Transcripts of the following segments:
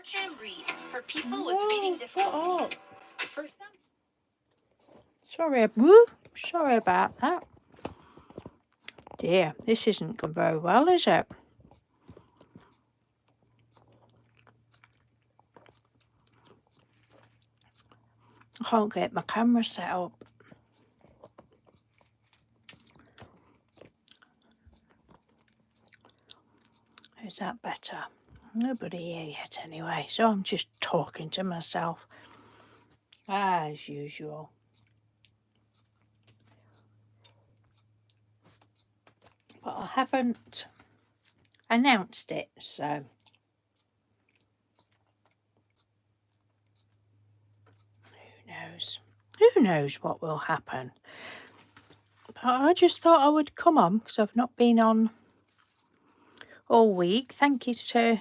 can read for people with reading difficulties. For some... Sorry about that. Dear, this isn't going very well, is it? I can't get my camera set up. Is that better? Nobody here yet anyway, so I'm just talking to myself as usual. But I haven't announced it, so who knows what will happen. But I just thought I would come on because I've not been on all week. Thank you to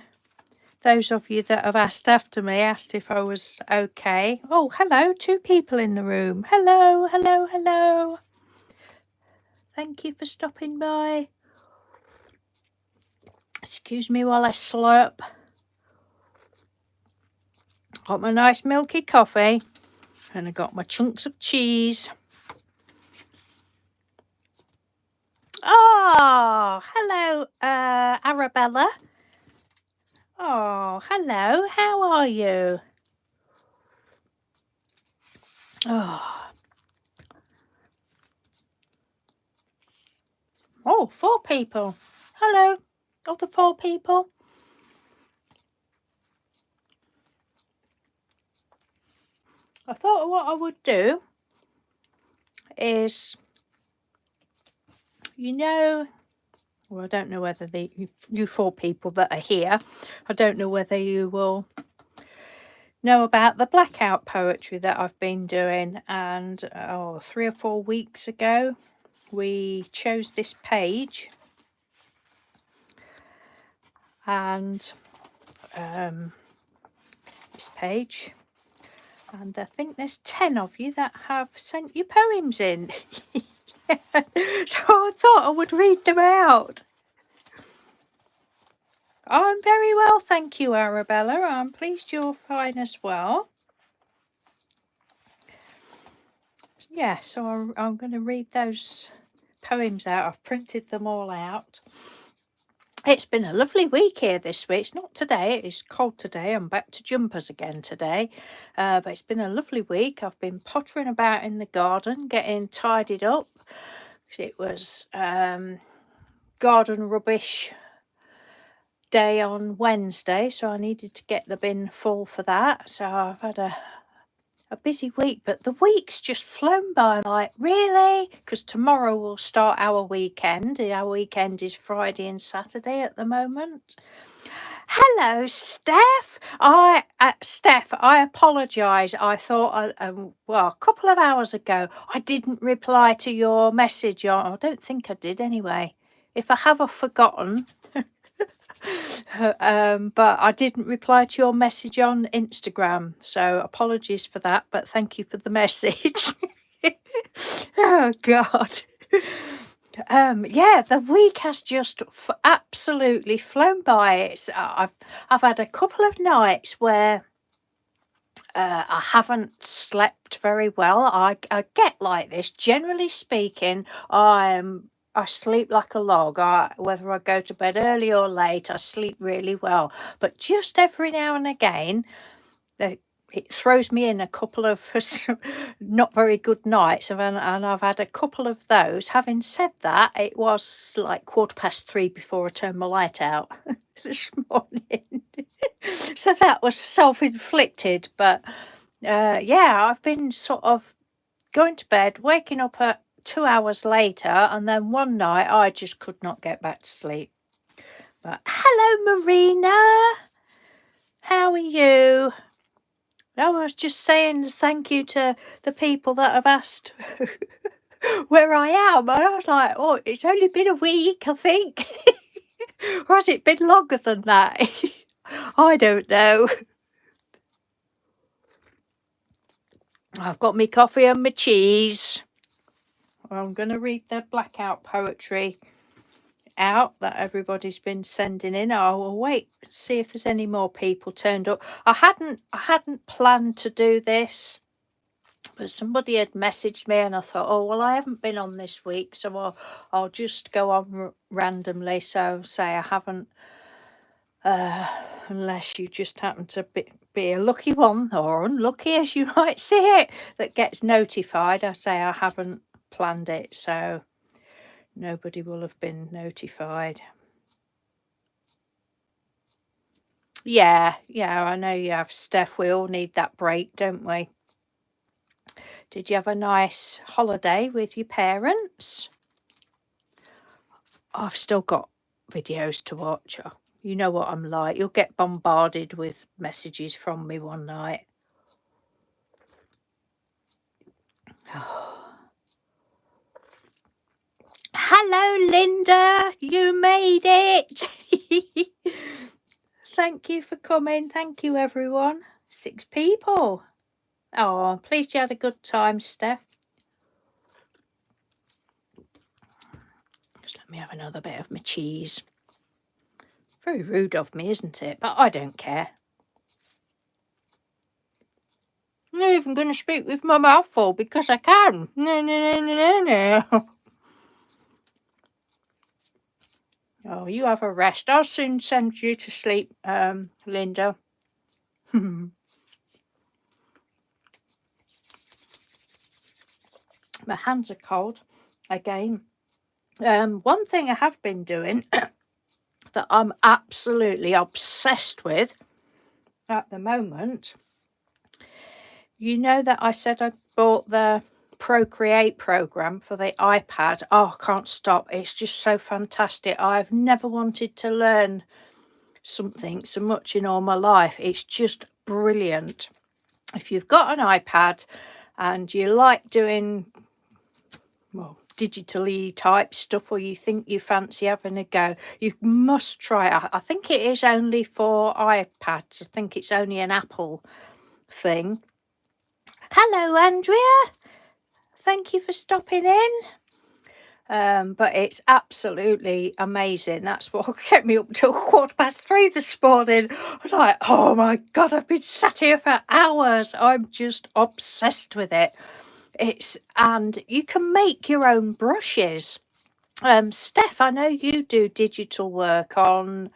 those of you that have asked after me, asked if I was okay. Oh, hello, 2 people in the room. Hello. Thank you for stopping by. Excuse me while I slurp. Got my nice milky coffee and I got my chunks of cheese. Oh, hello, Arabella. Oh, hello. How are you? Oh, 4 people. Hello, other 4 people. I thought what I would do is, well, I don't know whether you 4 people that are here, I don't know whether you will know about the Blackout Poetry that I've been doing. And 3 or 4 weeks ago, we chose this page. And this page. And I think there's 10 of you that have sent your poems in. So I thought I would read them out. I'm very well, thank you, Arabella. I'm pleased you're fine as well. Yeah, so I'm going to read those poems out. I've printed them all out. It's been a lovely week here this week. It's not today, it's cold today. I'm back to jumpers again today. But it's been a lovely week. I've been pottering about in the garden, getting tidied up. It was garden rubbish day on Wednesday, so I needed to get the bin full for that. So I've had a busy week, but the week's just flown by. Like, really? Because tomorrow we'll start our weekend. Our weekend is Friday and Saturday at the moment. Hello, Steph. Steph, I apologise. I thought, a couple of hours ago, I didn't reply to your message. I don't think I did anyway. If I have, I've forgotten. But I didn't reply to your message on Instagram, so apologies for that, but thank you for the message. Oh God. Yeah, the week has just absolutely flown by. I've had a couple of nights where I haven't slept very well. I get like this. Generally speaking, I sleep like a log. Whether I go to bed early or late, I sleep really well. But just every now and again, it throws me in a couple of not very good nights, and I've had a couple of those. Having said that, it was like 3:15 before I turned my light out this morning. So that was self-inflicted, but yeah, I've been sort of going to bed, waking up at 2 hours later, and then one night I just could not get back to sleep. But hello, Marina. How are you? I was just saying thank you to the people that have asked where I am. I was like, oh, it's only been a week, I think. Or has it been longer than that? I don't know. I've got my coffee and my cheese. I'm going to read the Blackout Poetry out that everybody's been sending in. I will wait, see if there's any more people turned up. I hadn't planned to do this, but somebody had messaged me and I thought, oh well, I haven't been on this week, so I'll just go on randomly. So say I haven't, unless you just happen to be a lucky one, or unlucky as you might see it, that gets notified. I say I haven't planned it, so nobody will have been notified. Yeah, I know you have, Steph. We all need that break, don't we? Did you have a nice holiday with your parents? I've still got videos to watch. You know what I'm like. You'll get bombarded with messages from me one night. Hello, Linda. You made it. Thank you for coming. Thank you, everyone. 6 people. Oh, I'm pleased you had a good time, Steph. Just let me have another bit of my cheese. Very rude of me, isn't it? But I don't care. I'm not even going to speak with my mouth full because I can. No. Oh, you have a rest. I'll soon send you to sleep, Linda. My hands are cold again. One thing I have been doing that I'm absolutely obsessed with at the moment, you know that I said I bought the Procreate program for the iPad. Oh, I can't stop. It's just so fantastic. I've never wanted to learn something so much in all my life. It's just brilliant. If you've got an iPad and you like doing, well, digitally type stuff, or you think you fancy having a go, you must try it. I think it is only for iPads. I think it's only an Apple thing. Hello, Andrea. Thank you for stopping in. But it's absolutely amazing. That's what kept me up till 3:15 this morning. I'm like, oh my God, I've been sat here for hours. I'm just obsessed with it. And you can make your own brushes. Steph, I know you do digital work on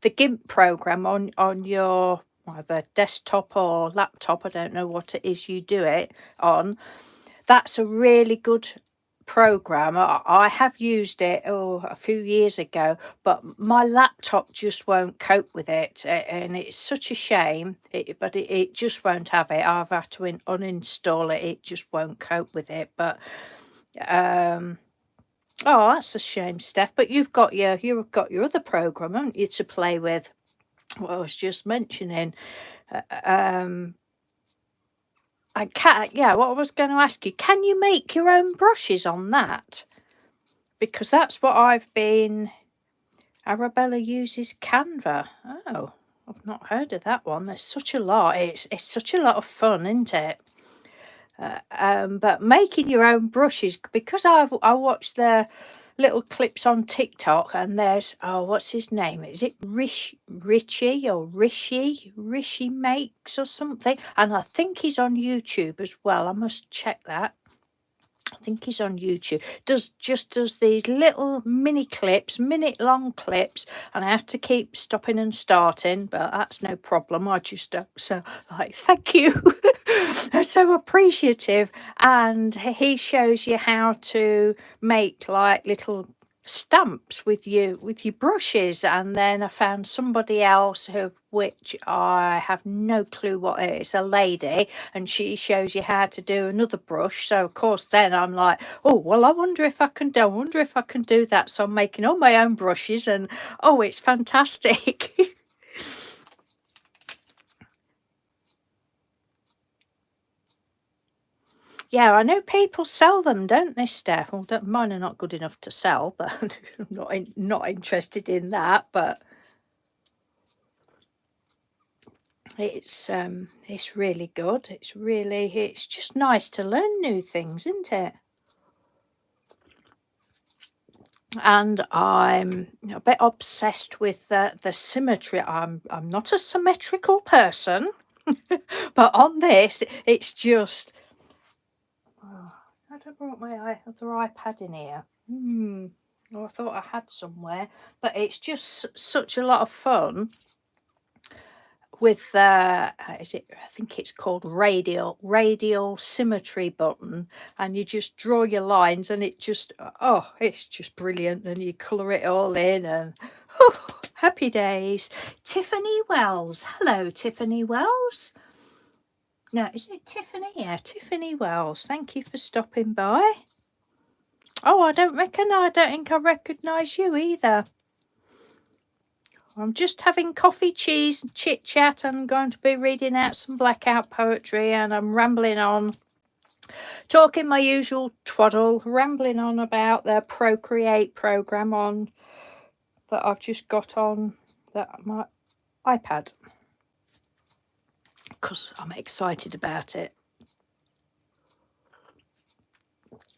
the GIMP program on your either desktop or laptop. I don't know what it is you do it on. That's a really good program. I have used it a few years ago, but my laptop just won't cope with it, and it's such a shame. But it just won't have it. I've had to uninstall it. It just won't cope with it. But oh, that's a shame, Steph. But you've got your other program, haven't you, to play with? What I was just mentioning. What I was going to ask you, can you make your own brushes on that? Because that's what I've been. Arabella uses Canva. Oh, I've not heard of that one. There's such a lot. It's such a lot of fun, isn't it? But making your own brushes, because I watch the little clips on TikTok, and there's, oh, what's his name? Is it Rishi Makes or something? And I think he's on YouTube as well. I must check that. I think he's on YouTube. Does these little mini clips, minute-long clips, and I have to keep stopping and starting, but that's no problem. I just so like, thank you. I'm so appreciative. And he shows you how to make like little stamps with your brushes. And then I found somebody else which I have no clue what it is, a lady, and she shows you how to do another brush. So of course then I'm like, oh well, I wonder if I can do that. So I'm making all my own brushes, and oh, it's fantastic. Yeah, I know people sell them, don't they, Steph? Well, mine are not good enough to sell, but I'm not interested in that. But it's really good. It's just nice to learn new things, isn't it? and I'm a bit obsessed with the symmetry. I'm not a symmetrical person, but on this, it's just. Oh, I don't want my other iPad in here. Oh, I thought I had somewhere, but it's just such a lot of fun with is it, I think it's called radial symmetry button, and you just draw your lines and it just, oh, it's just brilliant, and you color it all in, and happy days. Tiffany Wells, hello Tiffany Wells. No, is it Tiffany? Yeah, Tiffany Wells, thank you for stopping by. Oh, I don't think I recognize you either. I'm just having coffee, cheese, and chit chat. I'm going to be reading out some Blackout Poetry, and I'm rambling on, talking my usual twaddle, rambling on about the Procreate program on that I've just got on my iPad, because I'm excited about it.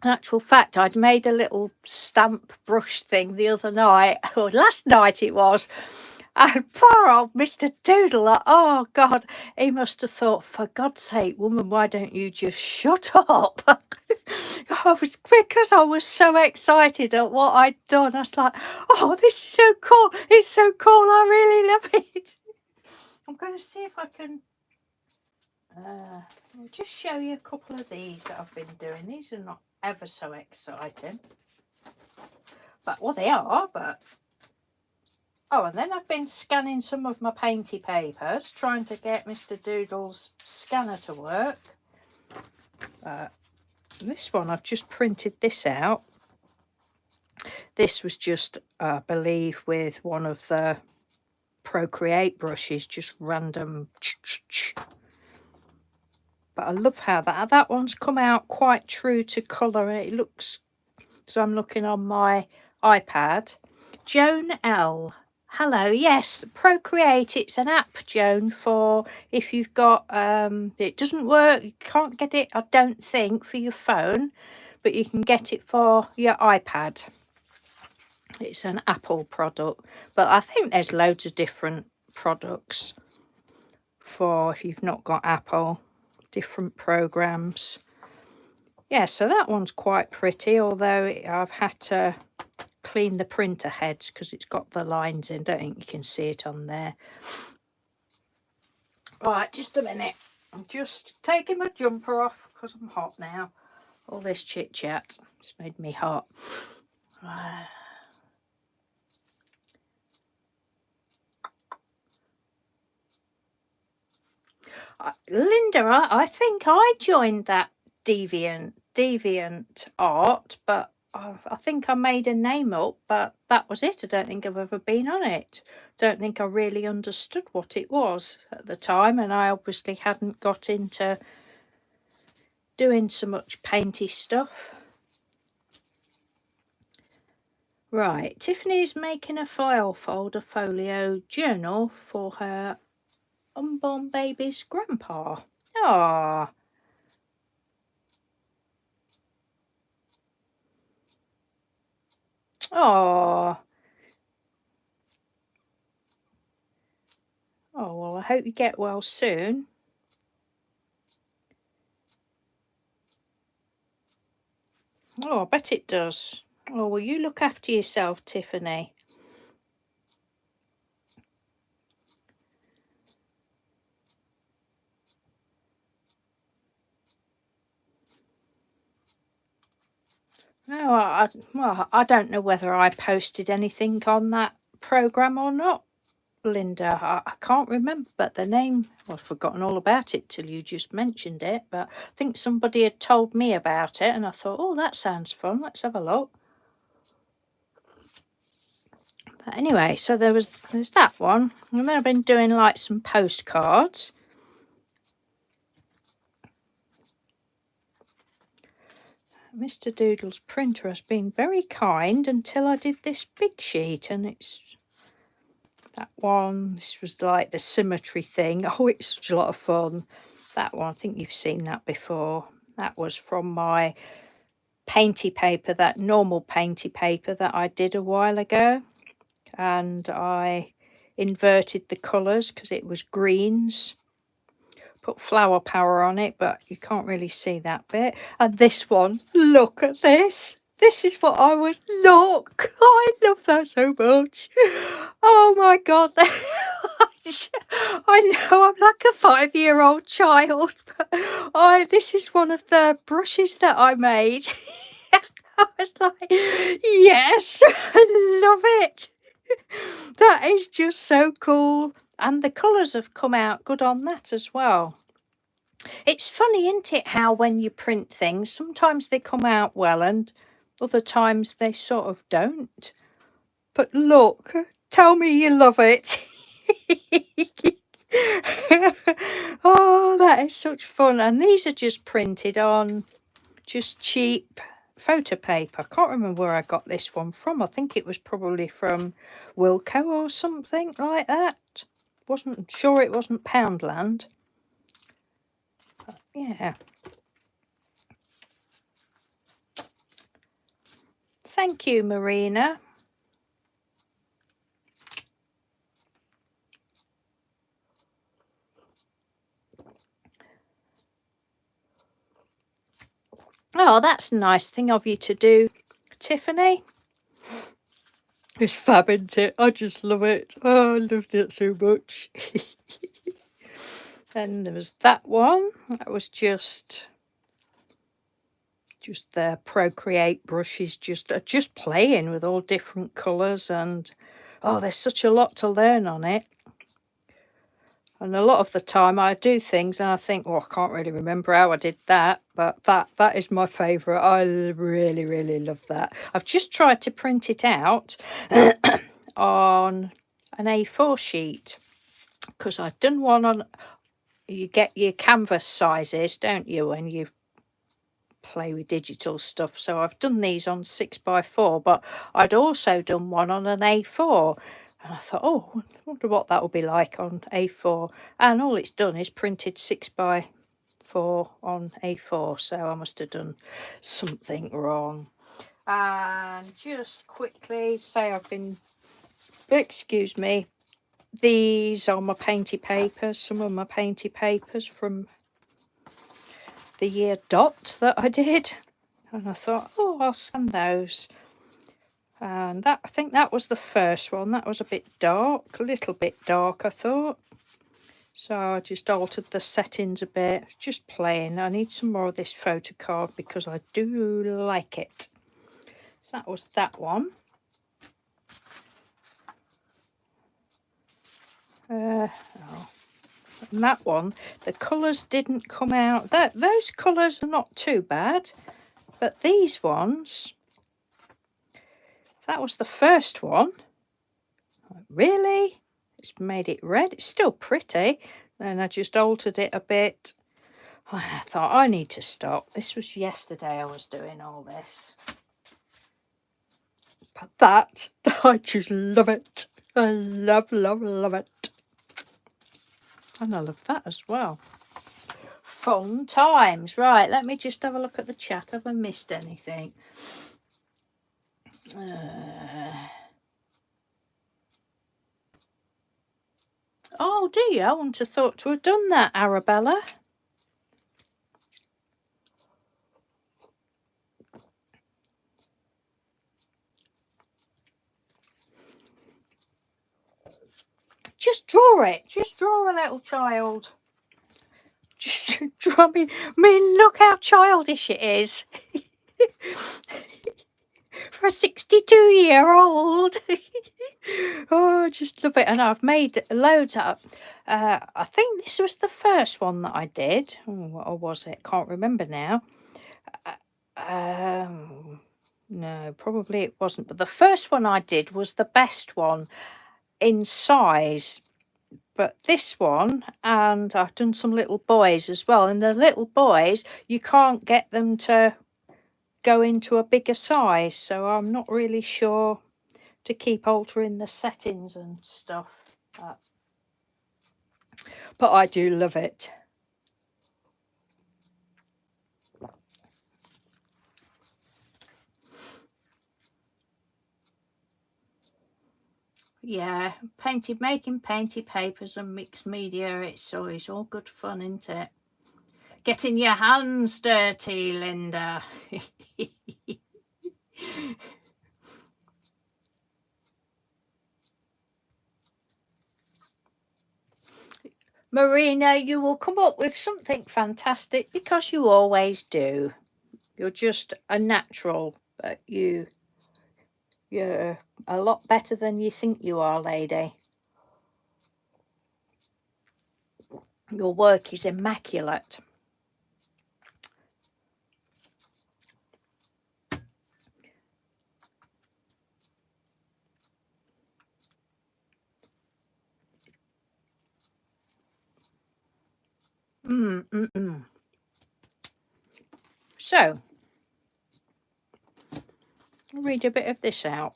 In actual fact, I'd made a little stamp brush thing the other night, or last night it was. And poor old Mr. Doodle, oh God, he must have thought, for God's sake, woman, why don't you just shut up? Because I was so excited at what I'd done. I was like, oh, this is so cool. It's so cool. I really love it. I'm going to see if I can I'll just show you a couple of these that I've been doing. These are not ever so exciting. But, well, they are, but... Oh, and then I've been scanning some of my painty papers, trying to get Mr. Doodle's scanner to work. This one, I've just printed this out. This was just, I believe, with one of the Procreate brushes, just random. But I love how that one's come out quite true to colour, and it looks, so I'm looking on my iPad. Joan L. Hello, yes, Procreate, it's an app, Joan, for if you've got, it doesn't work, you can't get it, I don't think, for your phone, but you can get it for your iPad. It's an Apple product, but I think there's loads of different products for if you've not got Apple, different programs. Yeah, so that one's quite pretty, although I've had to clean the printer heads because it's got the lines in. Don't think you can see it on there. Right, just a minute. I'm just taking my jumper off because I'm hot now. All this chit chat has made me hot. Linda, I think I joined that deviant art, but I think I made a name up, but that was it. I don't think I've ever been on it. Don't think I really understood what it was at the time, and I obviously hadn't got into doing so much painty stuff. Right, Tiffany's making a file folder folio journal for her unborn baby's grandpa. Ah. Oh. Oh, well, I hope you get well soon. Oh, I bet it does. Oh, well, you look after yourself, Tiffany. No, I don't know whether I posted anything on that program or not, Linda. I can't remember, but the name, well, I've forgotten all about it till you just mentioned it, but I think somebody had told me about it, and I thought, oh, that sounds fun. Let's have a look. But anyway, so there's that one, and then I've been doing like some postcards. Mr. Doodle's printer has been very kind until I did this big sheet, and it's that one. This was like the symmetry thing. Oh, it's such a lot of fun. That one, I think you've seen that before. That was from my painty paper, that normal painty paper that I did a while ago, and I inverted the colours because it was greens. Put flower power on it, but you can't really see that bit. And this one, look at this. This is what I was, look, I love that so much. Oh my God. I know I'm like a 5-year-old child, but this is one of the brushes that I made. I was like, yes, I love it. That is just so cool. And the colours have come out good on that as well. It's funny, isn't it, how when you print things, sometimes they come out well and other times they sort of don't. But look, tell me you love it. Oh, that is such fun. And these are just printed on just cheap photo paper. I can't remember where I got this one from. I think it was probably from Wilko or something like that. Wasn't sure it wasn't Poundland. But yeah. Thank you, Marina. Oh, that's a nice thing of you to do, Tiffany. It's fab, isn't it? I just love it. Oh, I loved it so much. Then there was that one. That was just the Procreate brushes, just playing with all different colours, and oh, there's such a lot to learn on it. And a lot of the time I do things and I think, oh, I can't really remember how I did that, but that is my favourite. I really, really love that. I've just tried to print it out on an A4 sheet because I've done one on, you get your canvas sizes, don't you, when you play with digital stuff. So I've done these on 6x4, but I'd also done one on an A4. And I thought, oh, I wonder what that will be like on A4. And all it's done is printed 6x4 on A4. So I must have done something wrong. And just quickly say I've been, excuse me, these are my painty papers. Some of my painty papers from the year dot that I did. And I thought, oh, I'll scan those. And that, I think that was the first one. That was a bit dark, a little bit dark, I thought. So I just altered the settings a bit, just plain. I need some more of this photo card because I do like it. So that was that one. And that one, the colours didn't come out. Those colours are not too bad, but these ones, that was the first one. Really? It's made it red. It's still pretty. Then I just altered it a bit. I thought I need to stop. This was yesterday I was doing all this. But that, I just love it. I love, love, love it. And I love that as well. Fun times. Right, let me just have a look at the chat. Have I missed anything? Oh, do you? I wouldn't have thought to have done that, Arabella. Just draw it. Just draw a little child. Just draw me. I mean, look how childish it is. For a 62-year-old. Oh, I just love it. And I've made loads up. I think this was the first one that I did. Oh, or was it? Can't remember now. No, probably it wasn't. But the first one I did was the best one in size. But this one, and I've done some little boys as well. And the little boys, you can't get them to go into a bigger size. So I'm not really sure to keep altering the settings and stuff. But I do love it. Yeah, making painted papers and mixed media, it's always all good fun, isn't it? Getting your hands dirty, Linda. Marina, you will come up with something fantastic because you always do. You're just a natural, but you're a lot better than you think you are, lady. Your work is immaculate. So, I'll read a bit of this out.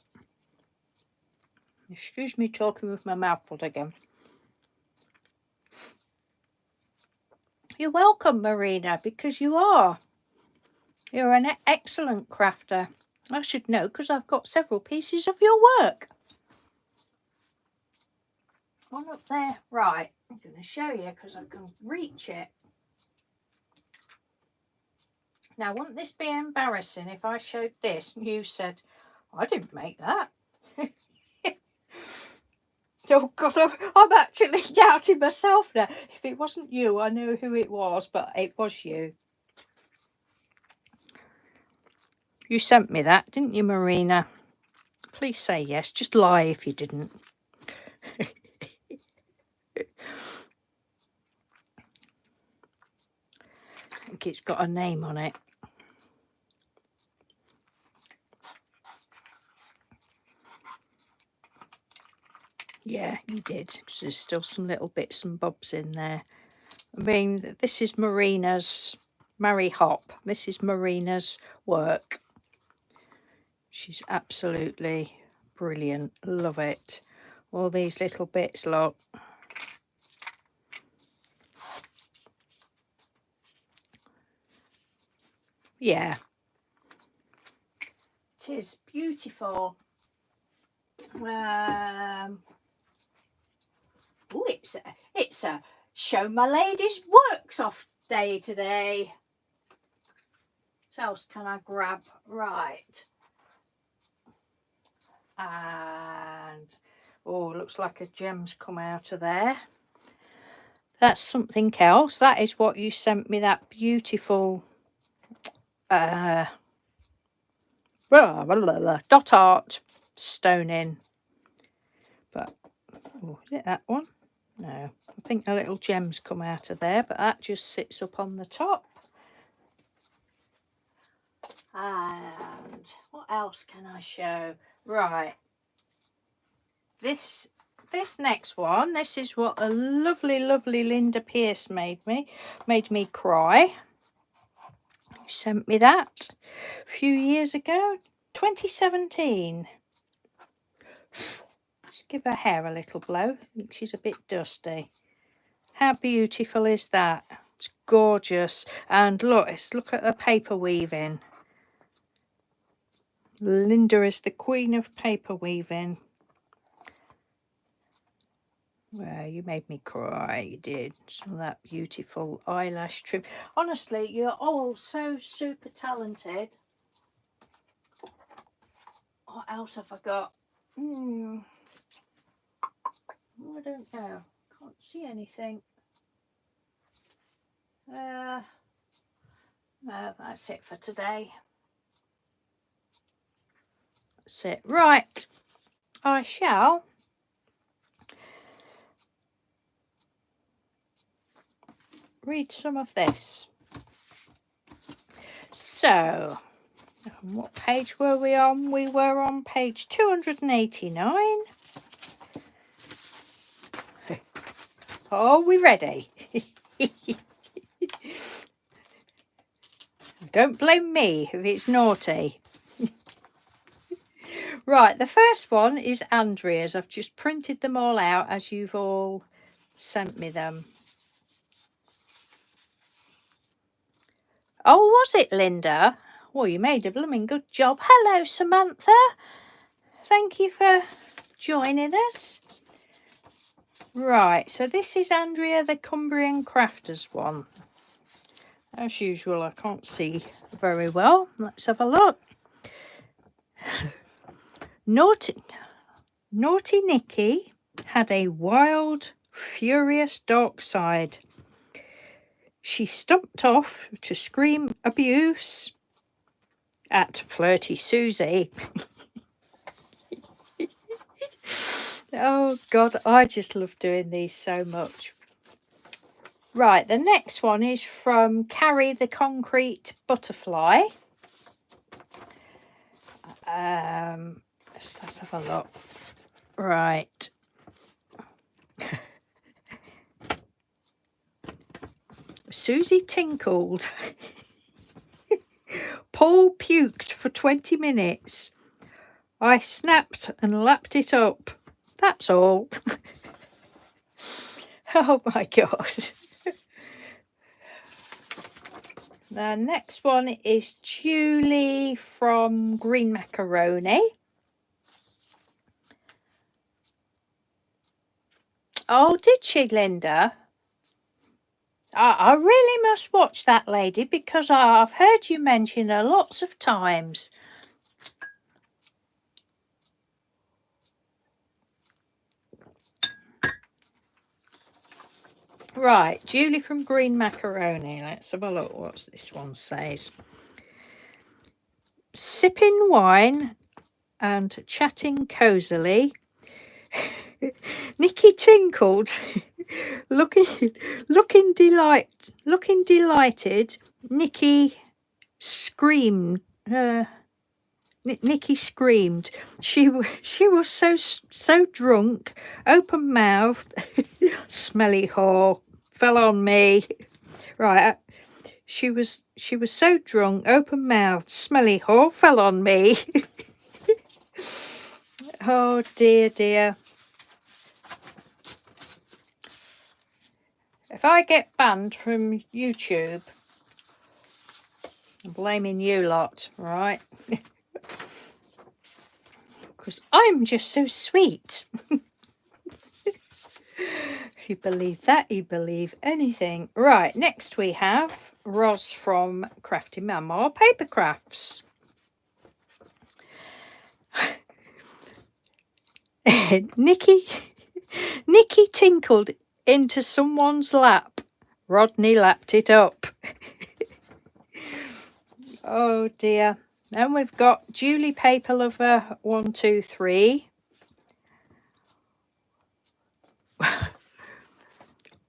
Excuse me talking with my mouth full again. You're welcome, Marina, because you are. You're an excellent crafter. I should know because I've got several pieces of your work. One up there. Right, I'm going to show you because I can reach it. Now, wouldn't this be embarrassing if I showed this and you said, I didn't make that? Oh, God, I'm actually doubting myself now. If it wasn't you, I know who it was, but it was you. You sent me that, didn't you, Marina? Please say yes. Just lie if you didn't. I think it's got a name on it. Yeah, you did. There's still some little bits and bobs in there. I mean, this is Marina's, Mary Hop. This is Marina's work. She's absolutely brilliant. Love it. All these little bits, look. Yeah. It is beautiful. Oh, it's a show my lady's works off day today. What else can I grab? Right. And oh, looks like a gem's come out of there. That's something else. That is what you sent me, that beautiful dot art stone in. But oh, is it that one? No, I think the little gems come out of there, but that just sits up on the top. And what else can I show? Right, this next one, this is what a lovely Linda Pierce made me cry. You sent me that a few years ago, 2017. Just give her hair a little blow. I think she's a bit dusty. How beautiful is that? It's gorgeous. And look at the paper weaving. Linda is the queen of paper weaving. Well, you made me cry, you did. Some of that beautiful eyelash trim. Honestly, you're all so super talented. What else have I got? I don't know. Can't see anything. No, that's it for today. That's it. Right. I shall read some of this. So, what page were we on? We were on page 289. Are we ready? Don't blame me if it's naughty. Right, the first one is Andrea's. I've just printed them all out as you've all sent me them. Oh, was it, Linda? Well, you made a blooming good job. Hello, Samantha. Thank you for joining us. Right, so this is Andrea the Cumbrian Crafters one. As usual, I can't see very well. Let's have a look. Naughty Nikki had a wild, furious dark side. She stomped off to scream abuse at Flirty Susie. Oh God, I just love doing these so much. Right, the next one is from Carrie the Concrete Butterfly. Let's have a look. Right. Susie tinkled. Paul puked for 20 minutes. I snapped and lapped it up. That's all. Oh my God. The next one is Julie from Green Macaroni. Oh, did she, Linda? I really must watch that lady because I've heard you mention her lots of times. Right, Julie from Green Macaroni. Let's have a look what this one says. Sipping wine and chatting cosily, Nikki tinkled, looking delighted. Nikki screamed. Nikki screamed. She was so drunk, open mouthed. Smelly whore fell on me. Right. She was so drunk, open mouthed, smelly whore fell on me. Oh dear, dear. If I get banned from YouTube, I'm blaming you lot, right? Because I'm just so sweet. If you believe that, you believe anything. Right, next we have Roz from Crafty Mama Paper Crafts. Nikki tinkled into someone's lap. Rodney lapped it up. Oh dear. Then we've got Julie Paper Lover 123.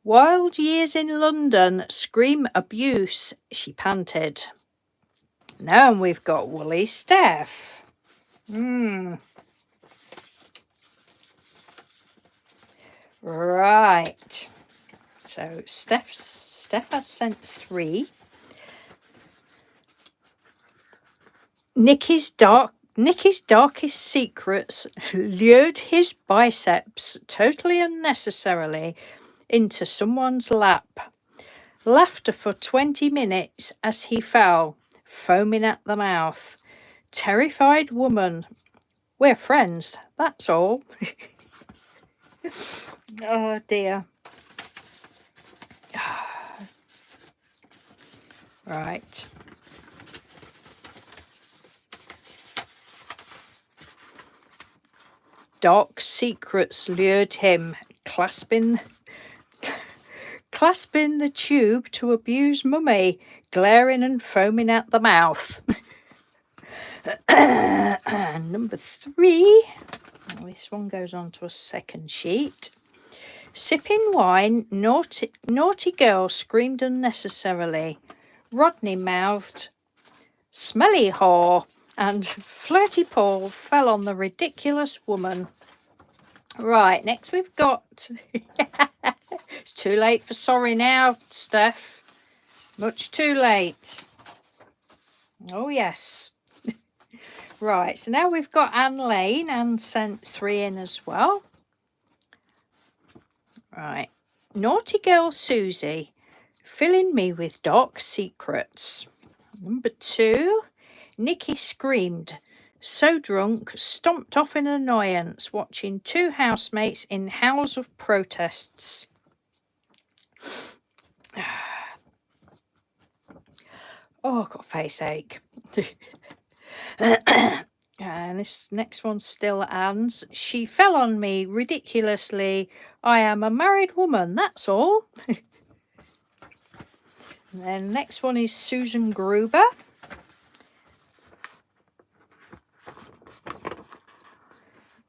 Wild years in London, scream abuse, she panted. Now we've got Woolly Steph. Right. So Steph has sent 3. Nikki's darkest secrets lured his biceps totally unnecessarily into someone's lap. Laughter for 20 minutes as he fell, foaming at the mouth. Terrified woman. We're friends, that's all. Oh dear. Right. Dark secrets lured him, clasping the tube to abuse Mummy, glaring and foaming at the mouth. Number 3. This one goes on to a second sheet. Sipping wine, naughty girl screamed unnecessarily. Rodney mouthed, smelly whore, and Flirty Paul fell on the ridiculous woman. Right, next we've got... It's too late for sorry now, Steph. Much too late. Oh, yes. Right, so now we've got Anne Lane. Anne sent 3 in as well. Right. Naughty girl Susie, filling me with dark secrets. Number 2, Nikki screamed, so drunk, stomped off in annoyance, watching two housemates in howls of protests. Oh, I've got face ache. And this next one's still Anne's. She fell on me ridiculously. I am a married woman, that's all. And then next one is Susan Gruber.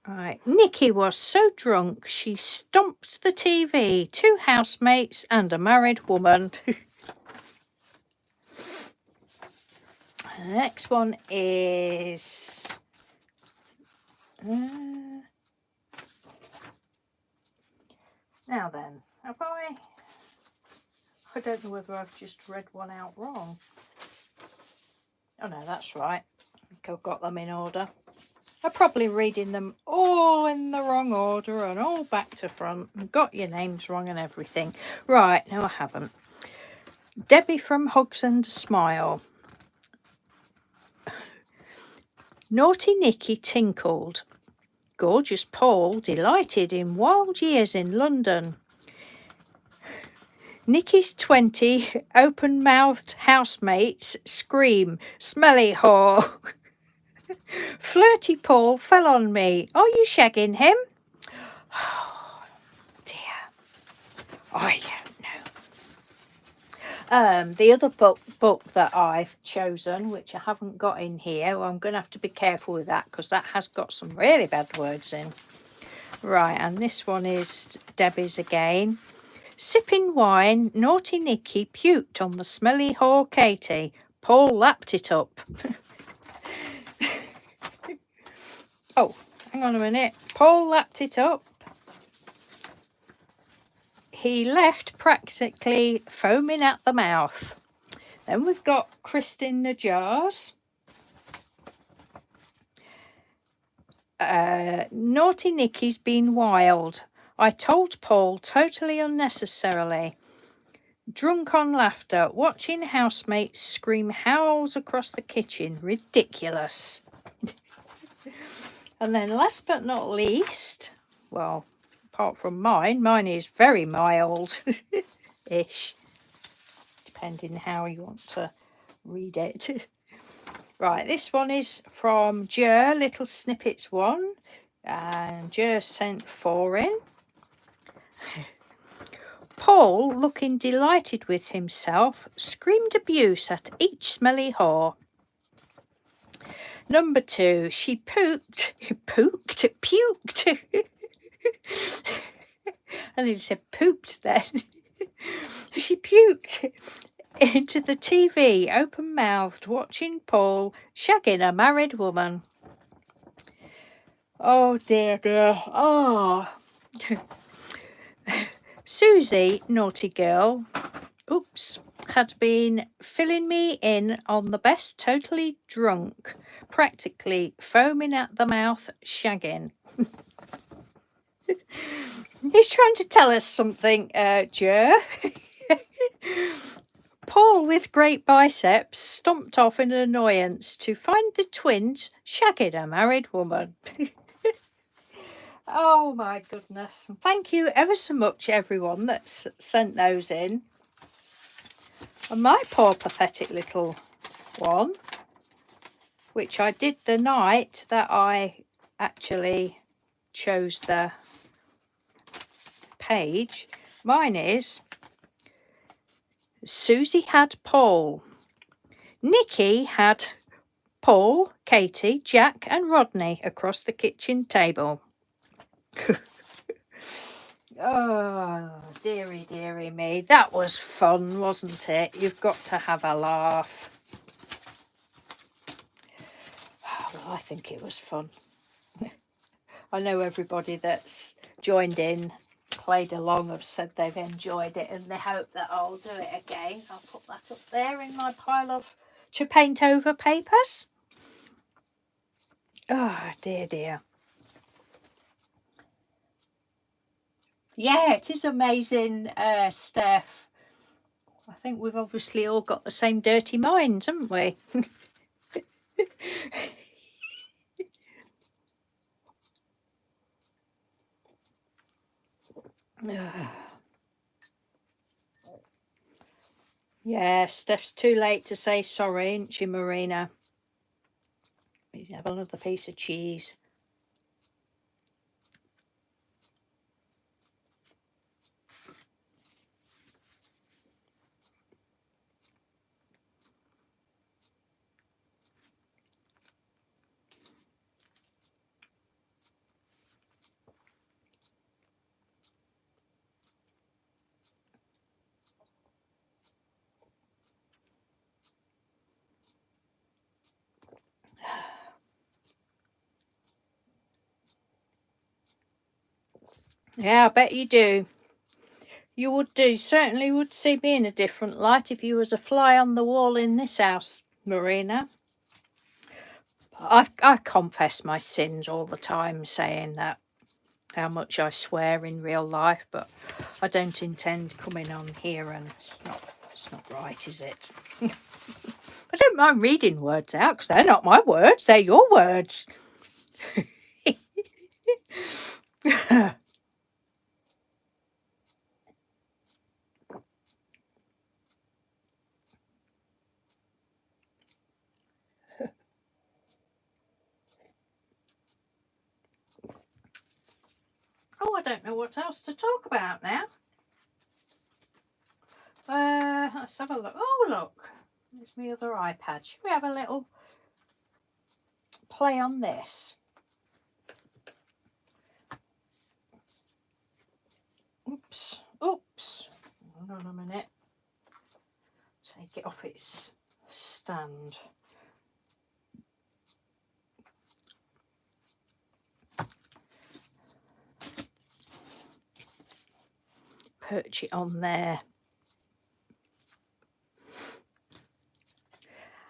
Right, Nikki was so drunk she stomped the TV, two housemates and a married woman. The next one is now then, have I don't know whether I've just read one out wrong. Oh no, that's right. I think I've got them in order. I'm probably reading them all in the wrong order and all back to front and got your names wrong and everything. Right, no I haven't. Debbie from Hugs and a Smile. Naughty Nicky tinkled. Gorgeous Paul delighted in wild years in London. Nicky's 20 open-mouthed housemates scream, smelly whore. Flirty Paul fell on me. Are you shagging him? Oh, dear. I don't know. The other book that I've chosen, which I haven't got in here, well, I'm going to have to be careful with that because that has got some really bad words in. Right, and this one is Debbie's again. Sipping wine, naughty Nicky puked on the smelly whore Katie. Paul lapped it up. Oh, hang on a minute. Paul lapped it up. He left practically foaming at the mouth. Then we've got Kristin Najars. Naughty Nicky's been wild. I told Paul totally unnecessarily. Drunk on laughter, watching housemates scream howls across the kitchen. Ridiculous. And then last but not least, well, apart from mine is very mild-ish, depending how you want to read it. Right, this one is from Jer, Little Snippets 1, and Jer sent 4 in. Paul, looking delighted with himself, screamed abuse at each smelly whore. Number 2, she puked. And he said pooped then. She puked into the TV, open-mouthed, watching Paul shagging a married woman. Oh dear, dear. Oh. Susie, naughty girl, had been filling me in on the best totally drunk, practically foaming at the mouth shagging. He's trying to tell us something, Jer. Paul, with great biceps, stomped off in annoyance to find the twins shagging a married woman. Oh my goodness. Thank you ever so much, everyone that's sent those in. And my poor pathetic little one, which I did the night that I actually chose the page. Mine is Susie had Paul. Nicky had Paul, Katie, Jack and Rodney across the kitchen table. Oh, dearie, dearie me. That was fun, wasn't it? You've got to have a laugh. Well, I think it was fun. I know everybody that's joined in, played along, have said they've enjoyed it and they hope that I'll do it again. I'll put that up there in my pile of to paint over papers. Oh, dear, dear. Yeah, it is amazing, Steph. I think we've obviously all got the same dirty minds, haven't we? Yeah, Steph's too late to say sorry, ain't she, Marina? You have another piece of cheese. Yeah, I bet you do. You would do. Certainly would see me in a different light if you was a fly on the wall in this house, Marina. I confess my sins all the time, saying that how much I swear in real life, but I don't intend coming on here, and it's not right, is it? I don't mind reading words out because they're not my words; they're your words. Oh, I don't know what else to talk about now. Let's have a look. Oh, look. There's my other iPad. Should we have a little play on this? Oops. Oops. Hold on a minute. Take it off its stand. Perch it on there.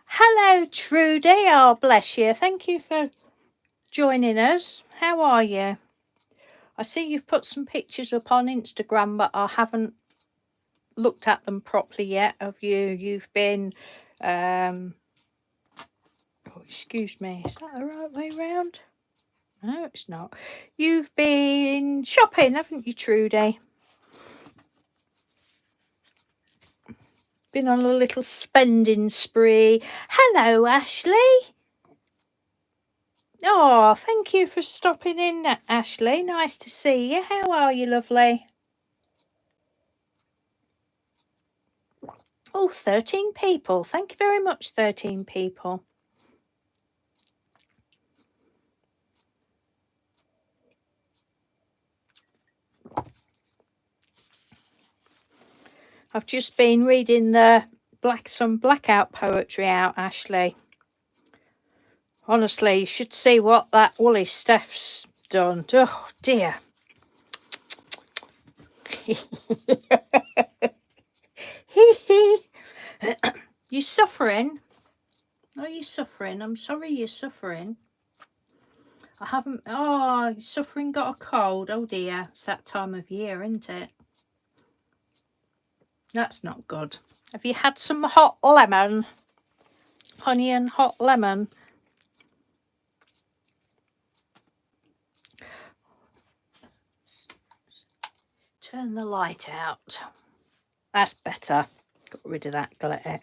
Hello, Trudy. Oh, bless you. Thank you for joining us. How are you? I see you've put some pictures up on Instagram, but I haven't looked at them properly yet of you. You've been, oh, excuse me, is that the right way round? No, it's not. You've been shopping, haven't you, Trudy? Been on a little spending spree. Hello, Ashley. Oh, thank you for stopping in, Ashley. Nice to see you. How are you, lovely? Oh, 13 people. Thank you very much, 13 people. I've just been reading some Blackout Poetry out, Ashley. Honestly, you should see what that Woolly Steph's done. Oh, dear. You suffering? Are you suffering? I'm sorry you're suffering. I haven't... Oh, you're suffering, got a cold. Oh, dear. It's that time of year, isn't it? That's not good. Have you had some hot lemon? Honey and hot lemon? Turn the light out. That's better. Got rid of that glitter.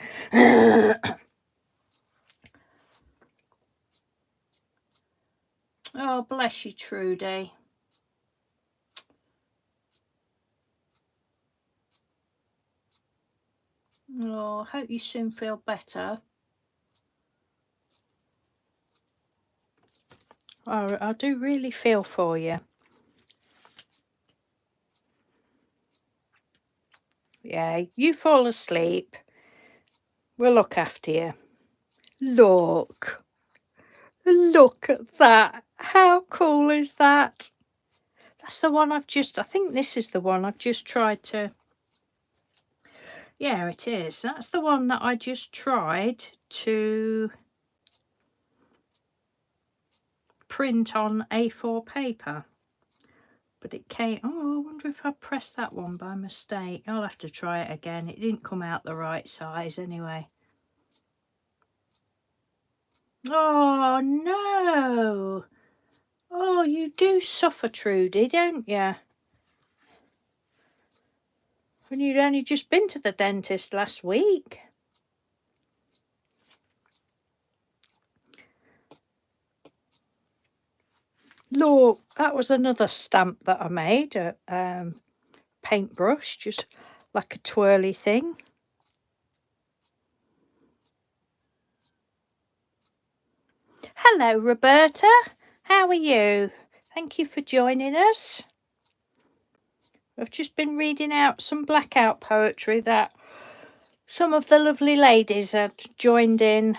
Oh, bless you, Trudy. Oh, I hope you soon feel better. Oh, I do really feel for you. Yeah, you fall asleep. We'll look after you. Look. Look at that. How cool is that? That's the one I think this is the one I've just tried to... Yeah, it is. That's the one that I just tried to print on A4 paper. But it came... Oh, I wonder if I pressed that one by mistake. I'll have to try it again. It didn't come out the right size anyway. Oh, no. Oh, you do suffer, Trudy, don't you? And you'd only just been to the dentist last week. Look, that was another stamp that I made, a paintbrush, just like a twirly thing. Hello, Roberta. How are you? Thank you for joining us. I've just been reading out some Blackout poetry that some of the lovely ladies had joined in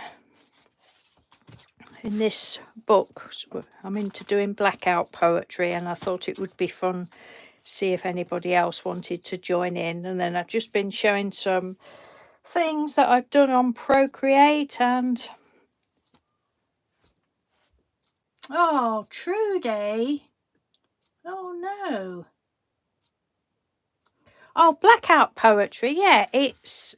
this book. So I'm into doing Blackout poetry, and I thought it would be fun to see if anybody else wanted to join in. And then I've just been showing some things that I've done on Procreate. And oh, Trudy, oh no. Oh, Blackout poetry, yeah, it's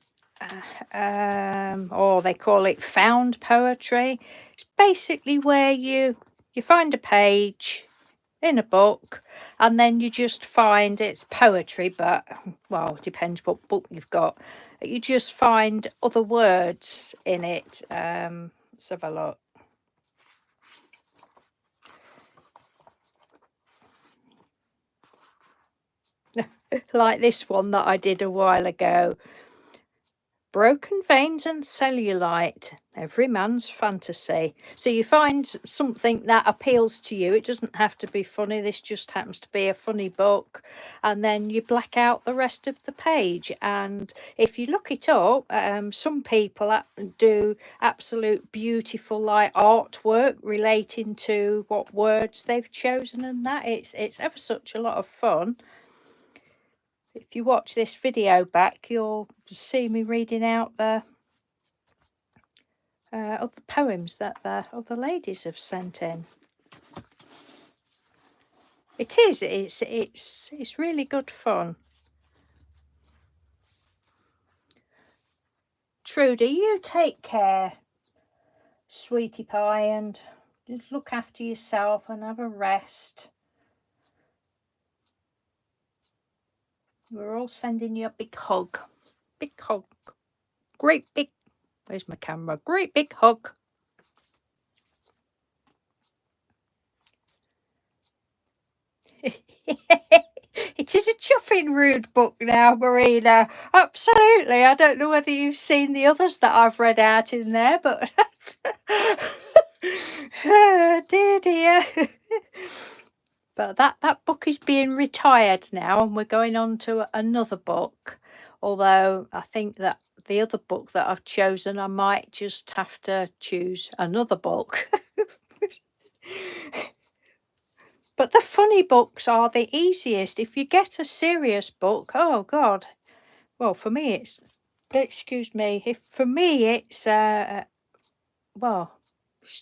or they call it found poetry. It's basically where you find a page in a book, and then you just find it's poetry, but well, it depends what book you've got. You just find other words in it. Let's have a look. Like this one that I did a while ago. Broken veins and cellulite, every man's fantasy. So you find something that appeals to you. It doesn't have to be funny. This just happens to be a funny book. And then you black out the rest of the page. And if you look it up, some people do absolute beautiful like artwork relating to what words they've chosen and that. It's ever such a lot of fun. If you watch this video back, you'll see me reading out the other poems that the other ladies have sent in. It is. It's really good fun. Trudy, you take care, sweetie pie, and just look after yourself and have a rest. We're all sending you a big hug. Big hug. Great big. Where's my camera? Great big hug. It is a chuffing rude book now, Marina. Absolutely. I don't know whether you've seen the others that I've read out in there, but oh, dear. But that book is being retired now, and we're going on to another book. Although I think that the other book that I've chosen, I might just have to choose another book. But the funny books are the easiest. If you get a serious book, oh God. Well, for me, it's, excuse me, for me, it's, well,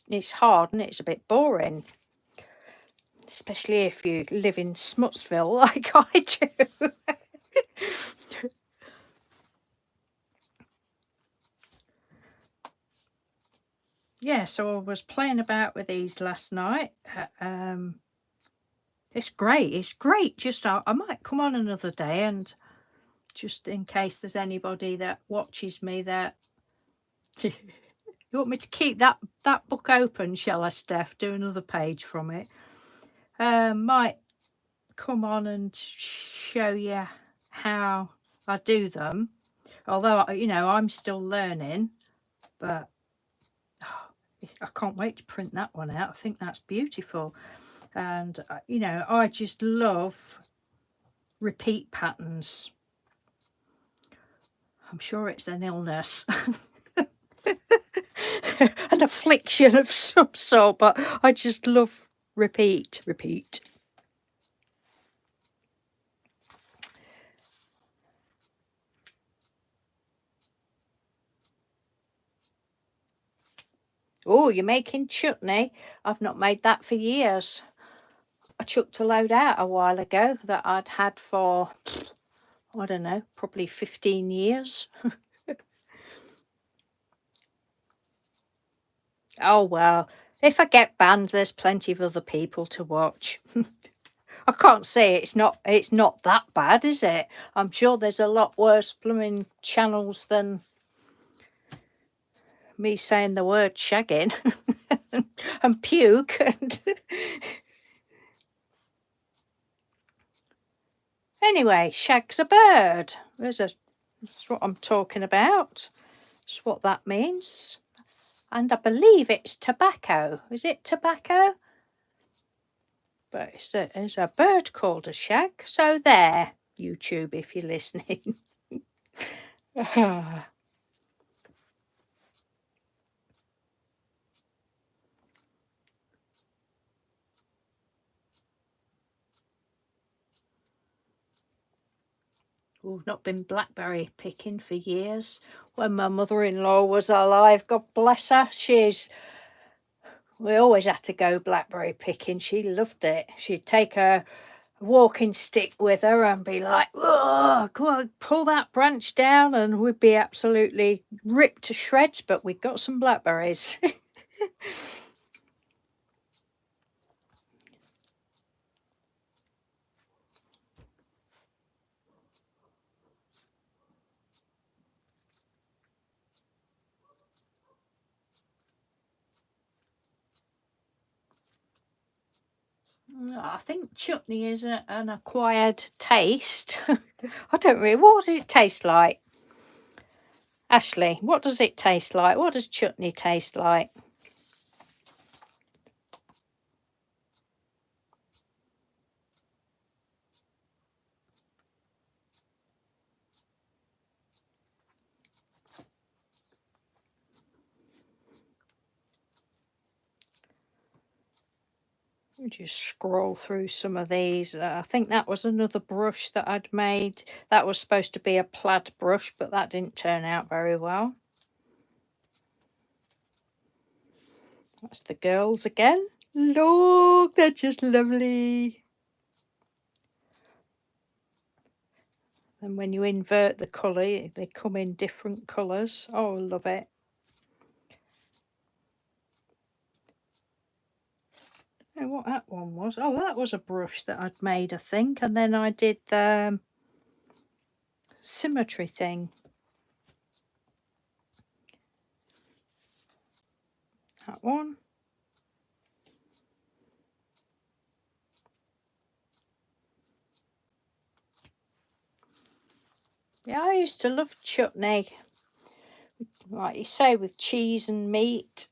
it's hard and it's a bit boring. Especially if you live in Smutsville like I do. Yeah, so I was playing about with these last night. It's great. It's great. Just I might come on another day, and just in case there's anybody that watches me that you want me to keep that book open, shall I, Steph? Do another page from it. Might come on and show you how I do them. Although, you know, I'm still learning, but I can't wait to print that one out. I think that's beautiful. And, you know, I just love repeat patterns. I'm sure it's an illness. An affliction of some sort, but I just love repeat. Oh, you're making chutney? I've not made that for years. I chucked a load out a while ago that I'd had for, I don't know, probably 15 years. Oh, well, if I get banned, there's plenty of other people to watch. I can't say it's not that bad, is it? I'm sure there's a lot worse blooming channels than me saying the word shagging and puke and anyway, shag's a bird. That's what I'm talking about. That's what that means. And I believe it's tobacco. Is it tobacco? But it's a bird called a shag. So there, YouTube, if you're listening. We've not been blackberry picking for years. When my mother-in-law was alive, God bless her, we always had to go blackberry picking. She loved it. She'd take her walking stick with her and be like, oh, come on, pull that branch down, and we'd be absolutely ripped to shreds, but we'd got some blackberries. I think chutney is an acquired taste. I don't really. What does it taste like? Ashley, what does it taste like? What does chutney taste like? Just scroll through some of these. I think that was another brush that I'd made. That was supposed to be a plaid brush, but that didn't turn out very well. That's the girls again. Look, they're just lovely. And when you invert the colour, they come in different colours. Oh, I love it. And what that one was? Oh, that was a brush that I'd made, I think. And then I did the symmetry thing. That one. Yeah, I used to love chutney. Like you say, with cheese and meat.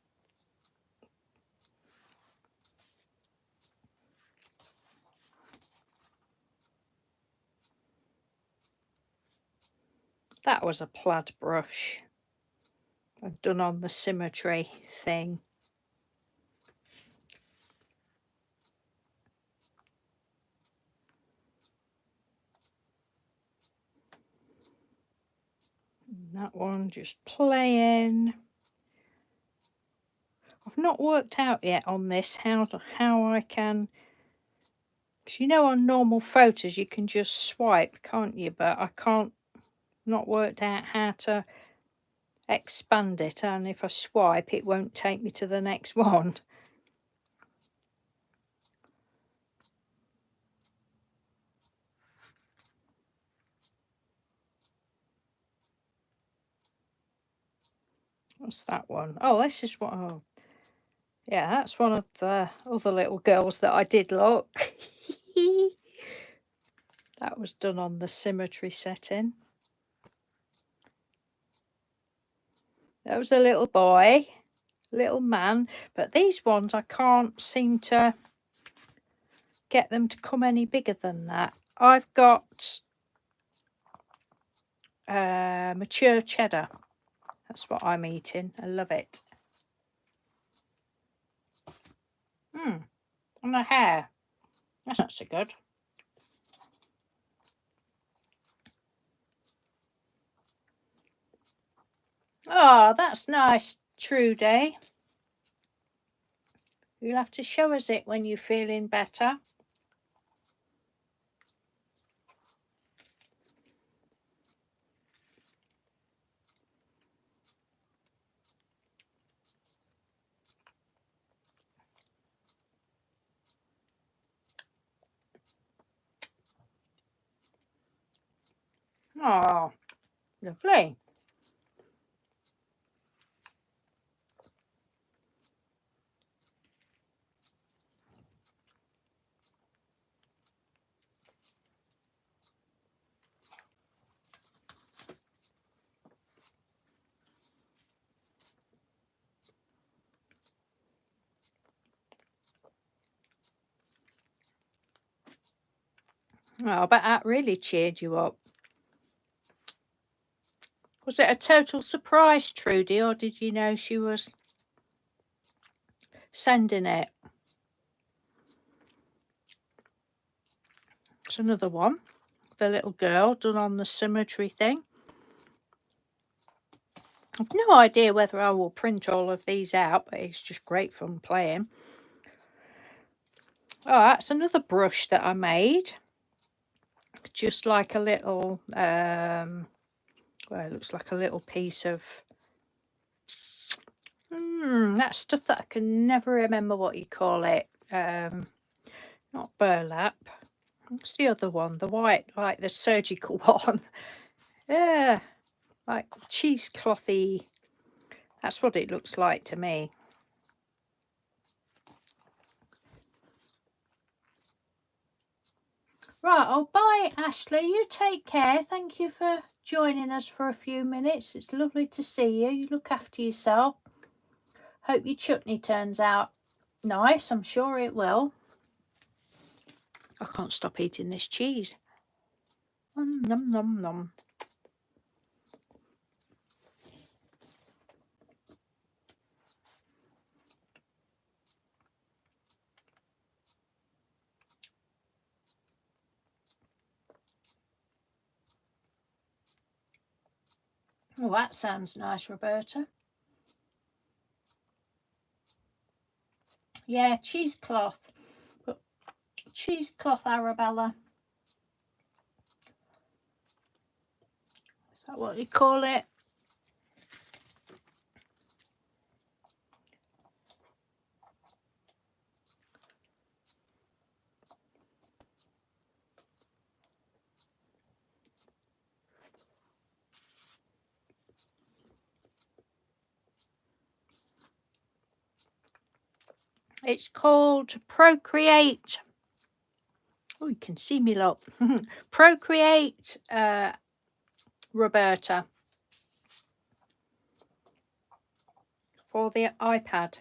That was a plaid brush. I've done on the symmetry thing. And that one just playing. I've not worked out yet on this how I can, because you know on normal photos you can just swipe, can't you? But I can't, not worked out how to expand it, and if I swipe it won't take me to the next one. What's that one? Oh, this is what, oh yeah, that's one of the other little girls that I did look. That was done on the symmetry setting. That was a little boy, little man, but these ones I can't seem to get them to come any bigger than that. I've got mature cheddar. That's what I'm eating. I love it. And a hair. That's not so good. Oh, that's nice, Trudy. You'll have to show us it when you're feeling better. Oh, lovely. Oh, I bet that really cheered you up. Was it a total surprise, Trudy, or did you know she was sending it? It's another one. The little girl done on the symmetry thing. I've no idea whether I will print all of these out, but it's just great fun playing. Oh, that's another brush that I made. Just like a little, well, it looks like a little piece of, that stuff that I can never remember what you call it. Not burlap. What's the other one? The white, like the surgical one. Yeah, like cheeseclothy. That's what it looks like to me. Right, oh, bye, Ashley. You take care. Thank you for joining us for a few minutes. It's lovely to see you. You look after yourself. Hope your chutney turns out nice. I'm sure it will. I can't stop eating this cheese. Nom, nom, nom. Oh, that sounds nice, Roberta. Yeah, cheesecloth. Cheesecloth Arabella. Is that what you call it? It's called Procreate. Oh, you can see me lot. Procreate, Roberta, for the iPad.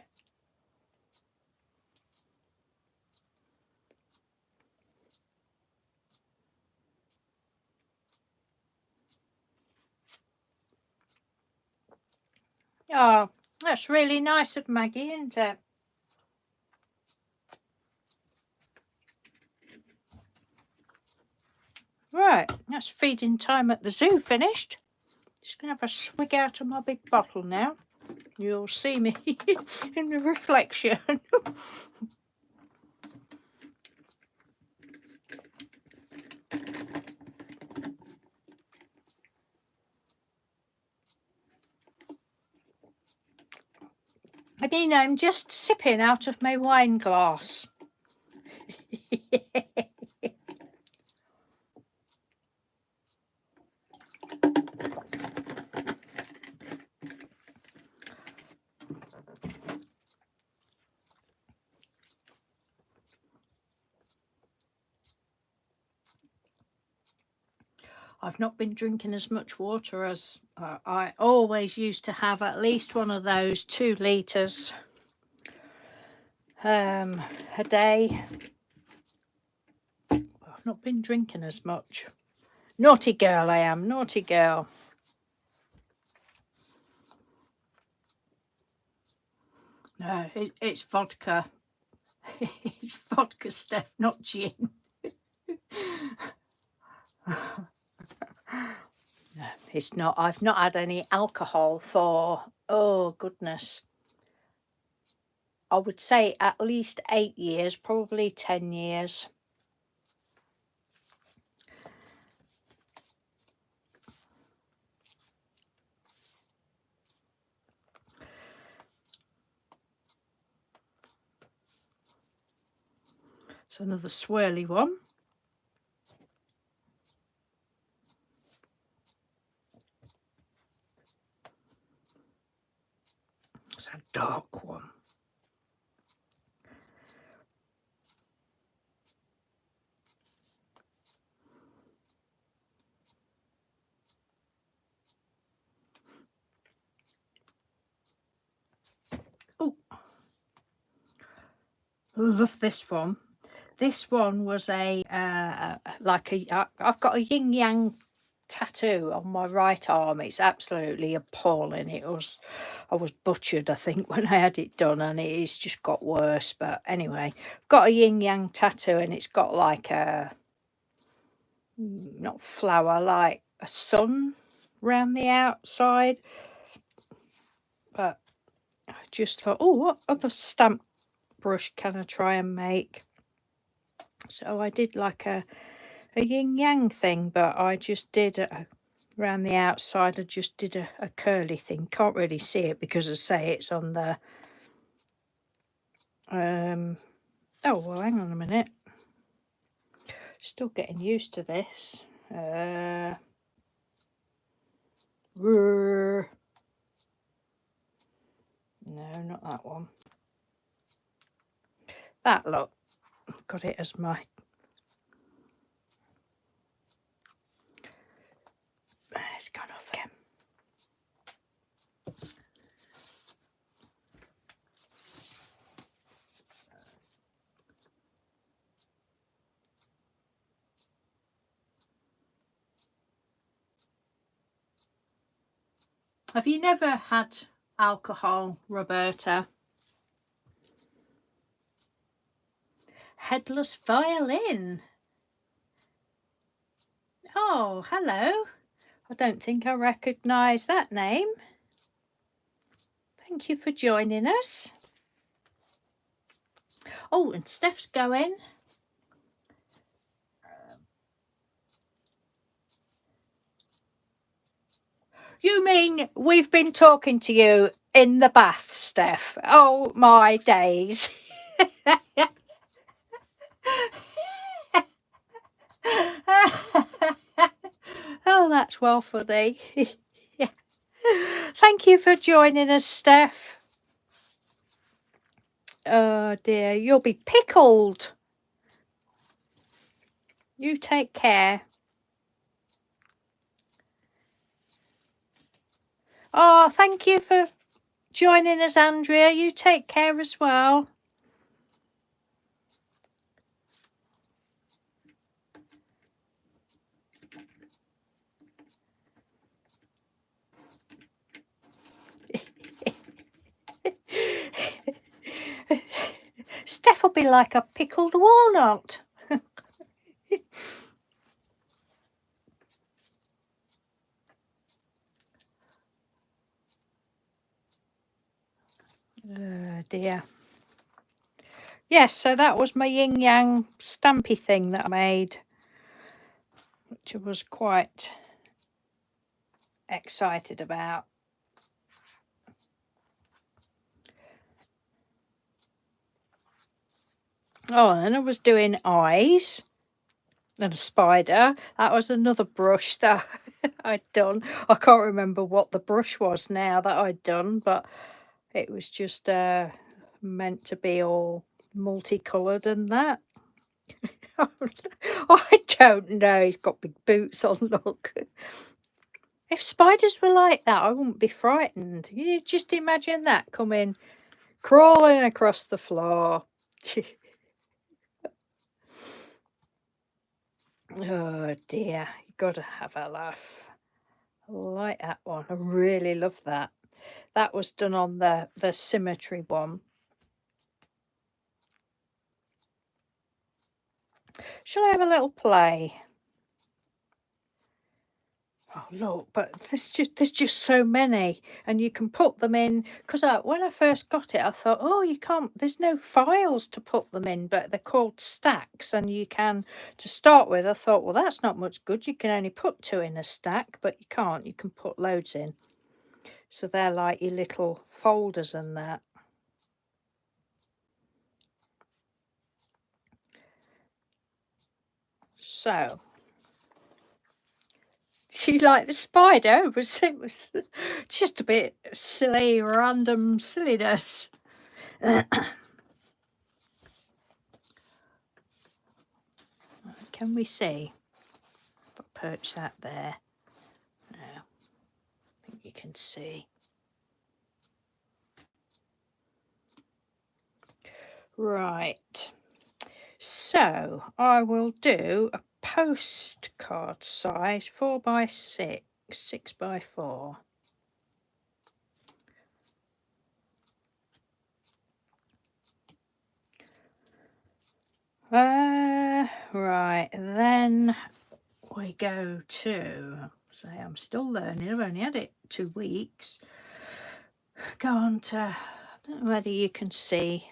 Oh, that's really nice of Maggie, isn't it? Right, that's feeding time at the zoo finished. Just going to have a swig out of my big bottle now. You'll see me in the reflection. I mean, I'm just sipping out of my wine glass. I've not been drinking as much water as I always used to have, at least one of those 2 litres a day. I've not been drinking as much. Naughty girl I am, naughty girl. No, it's vodka. It's vodka, Steph, not gin. No, it's not. I've not had any alcohol for, oh goodness, I would say at least 8 years, probably 10 years. It's another swirly one. It's a dark one. Oh, I love this one. This one was a I've got a Yin Yang tattoo on my right arm. It's absolutely appalling. I was butchered, I think, when I had it done, and it's just got worse. But anyway, got a Yin Yang tattoo, and it's got like a not flower, like a sun round the outside. But I just thought, oh, what other stamp brush can I try and make? So I did like a yin yang thing, but I just did around the outside. I just did a curly thing. Can't really see it because I say it's on the oh well, hang on a minute, still getting used to this. No, not that one. That, look, got it as my it's gone off again. Have you never had alcohol, Roberta? Headless violin. Oh, hello. I don't think I recognise that name. Thank you for joining us. Oh, and Steph's going. You mean we've been talking to you in the bath, Steph? Oh, my days. Oh, that's well funny. Yeah. Thank you for joining us, Steph. Oh dear, you'll be pickled. You take care. Oh, thank you for joining us, Andrea. You take care as well. Steph will be like a pickled walnut. Oh dear. Yes, so that was my yin yang stampy thing that I made, which I was quite excited about. Oh, and I was doing eyes and a spider. That was another brush that I'd done. I can't remember what the brush was now that I'd done, but it was just meant to be all multicoloured and that. I don't know. He's got big boots on, look. If spiders were like that, I wouldn't be frightened. You just imagine that coming, crawling across the floor. Oh dear, you got to have a laugh. I like that one. I really love that. That was done on the symmetry one. Shall I have a little play? Oh look, but there's just so many, and you can put them in. Because when I first got it, I thought, oh, you can't. There's no files to put them in, but they're called stacks, and you can. To start with, I thought, well, that's not much good. You can only put 2 in a stack, but you can't. You can put loads in. So they're like your little folders and that. So She liked the spider. It was just a bit silly, random silliness. Can we see? If I perch that there. No, I think you can see. Right. So I will do a postcard size 4x6, 6x4. Right, then we go to, say I'm still learning, I've only had it 2 weeks. Go on to, I don't know whether you can see.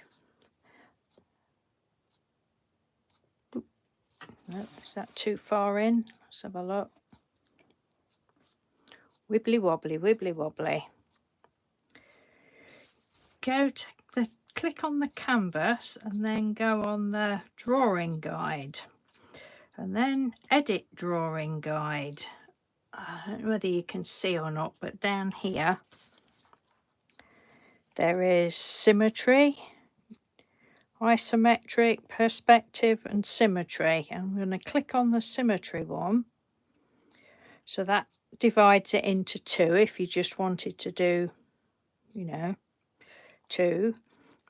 No, is that too far in? Let's have a look. Wibbly wobbly, wibbly wobbly. Go to the, click on the canvas and then go on the drawing guide. And then edit drawing guide. I don't know whether you can see or not, but down here there is symmetry, isometric, perspective and symmetry. I'm going to click on the symmetry one. So that divides it into 2 if you just wanted to do, you know, 2.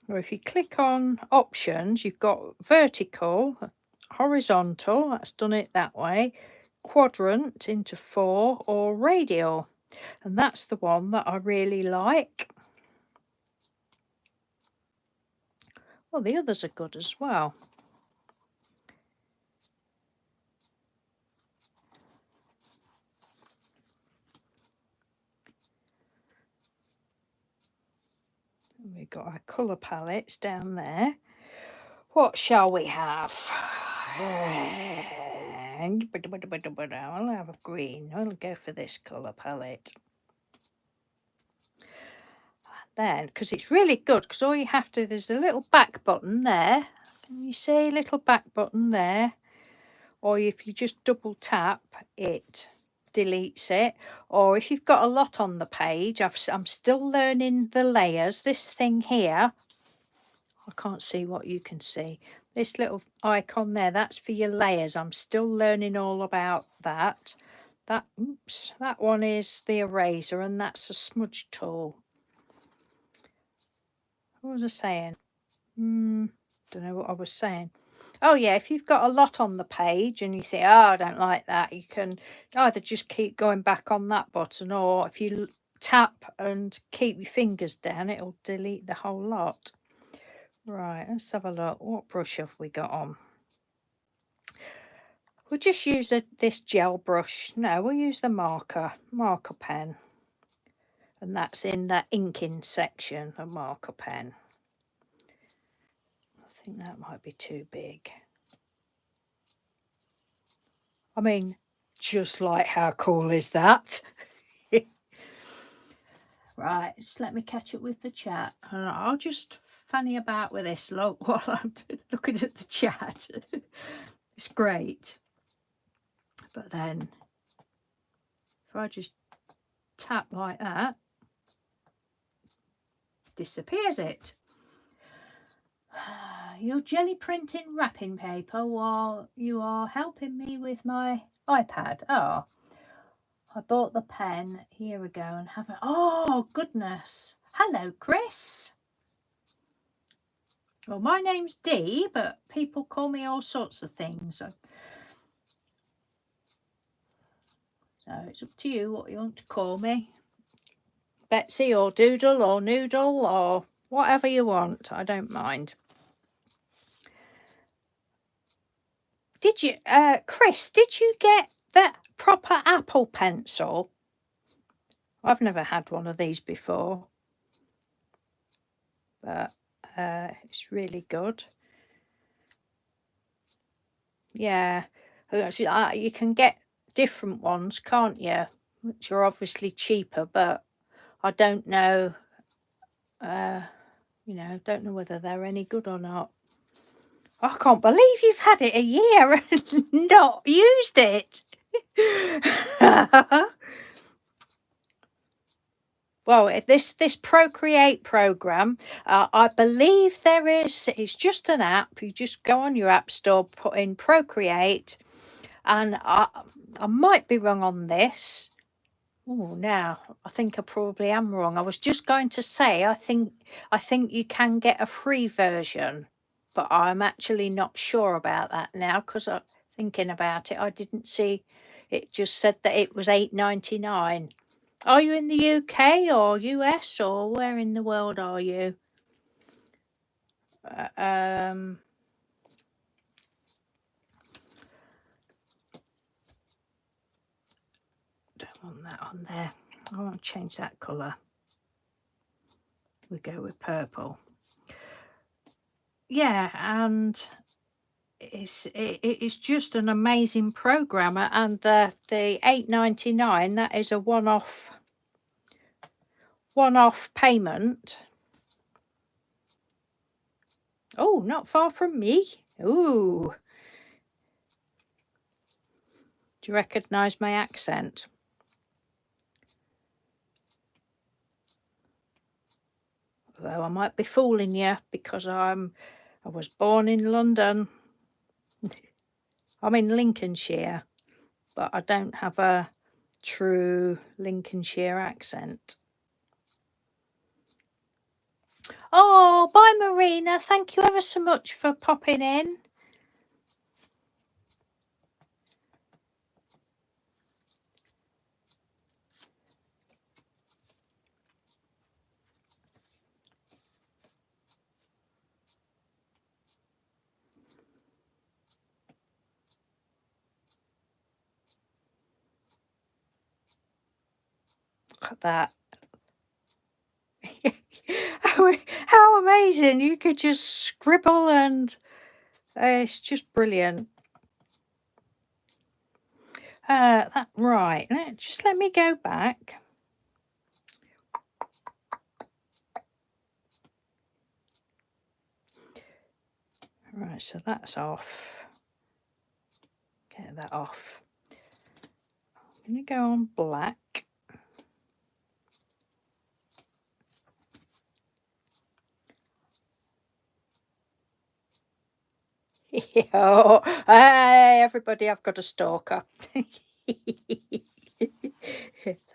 Or if you click on options, you've got vertical, horizontal, that's done it that way, quadrant into 4, or radial. And that's the one that I really like. Well, the others are good as well. We've got our colour palettes down there. What shall we have? I'll have a green. I'll go for this colour palette. Then, because it's really good, because all you have to, there's a little back button there. Can you see a little back button there? Or if you just double tap, it deletes it. Or if you've got a lot on the page, I'm still learning the layers. This thing here, I can't see what you can see. This little icon there, that's for your layers. I'm still learning all about that. That one is the eraser, and that's a smudge tool. What was I saying? Don't know what I was saying. Oh yeah, if you've got a lot on the page and you think, oh, I don't like that, you can either just keep going back on that button, or if you tap and keep your fingers down, it'll delete the whole lot. Right, let's have a look. What brush have we got on? We'll just use this gel brush. No, we'll use the marker pen. And that's in the inking section, a marker pen. I think that might be too big. I mean, just like, how cool is that? Right, just let me catch up with the chat. And I'll just fanny about with this look while I'm looking at the chat. It's great. But then, if I just tap like that, disappears it. You're jelly printing wrapping paper while you are helping me with my iPad. Oh, I bought the pen a year ago and haven't. Oh, goodness. Hello, Chris. Well, my name's Dee, but people call me all sorts of things. So it's up to you what you want to call me. Betsy or Doodle or Noodle or whatever you want. I don't mind. Did you, Chris, did you get that proper Apple pencil? I've never had one of these before. But it's really good. Yeah. You can get different ones, can't you? Which are obviously cheaper, but I don't know, don't know whether they're any good or not. I can't believe you've had it a year and not used it. Well, this Procreate program, I believe it's just an app. You just go on your app store, put in Procreate, and I might be wrong on this. Oh, now I think I probably am wrong. I was just going to say I think you can get a free version, but I'm actually not sure about that now because I thinking about it, I didn't see it. Just said that it was $8.99. Are you in the UK or US or where in the world are you? Uh, um, don't want that on there. I want to change that colour. We go with purple. Yeah, and it's just an amazing program, and the $8.99, that is a one-off payment. Oh, not far from me. Ooh, do you recognize my accent? Although I might be fooling you because I was born in London. I'm in Lincolnshire, but I don't have a true Lincolnshire accent. Oh, bye, Marina. Thank you ever so much for popping in. Look at that. How amazing. You could just scribble and it's just brilliant. Right. Just let me go back. Right, so that's off. Get that off. I'm going to go on black. Oh, hey, everybody, I've got a stalker.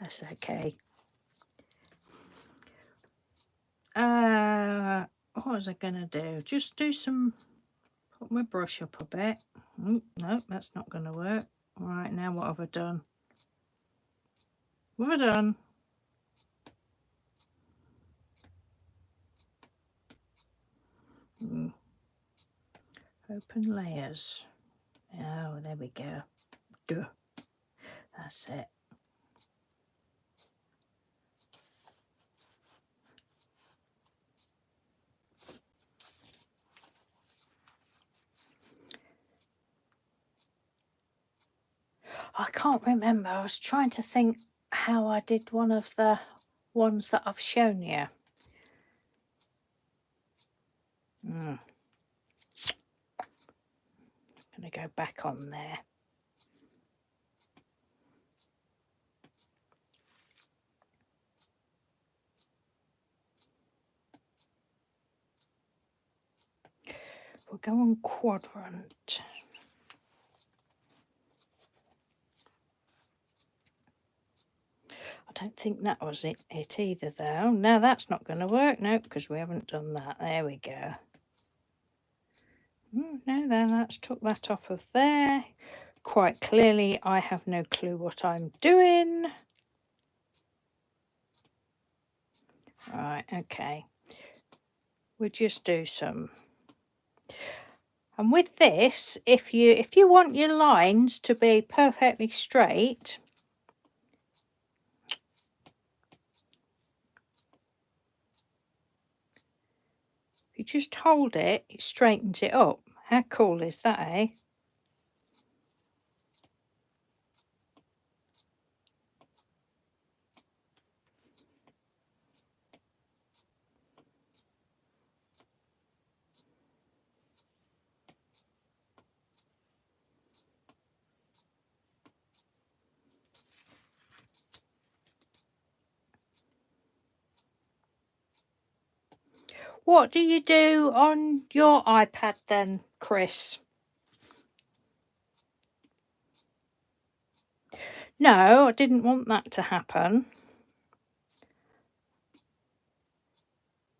That's okay. What was I going to do? Just do some, put my brush up a bit. No, that's not going to work. All right, now what have I done? What have I done? Open layers. Oh, there we go. Duh. That's it. I can't remember. I was trying to think how I did one of the ones that I've shown you. I'm going to go back on there. We'll go on quadrant. I don't think that was it either, though. No, that's not going to work. No, because we haven't done that. There we go. No, then let's took that off of there. Quite clearly, I have no clue what I'm doing. Right, okay. We'll just do some. And with this, if you want your lines to be perfectly straight, if you just hold it, it straightens it up. How cool is that, eh? What do you do on your iPad then, Chris? No, I didn't want that to happen.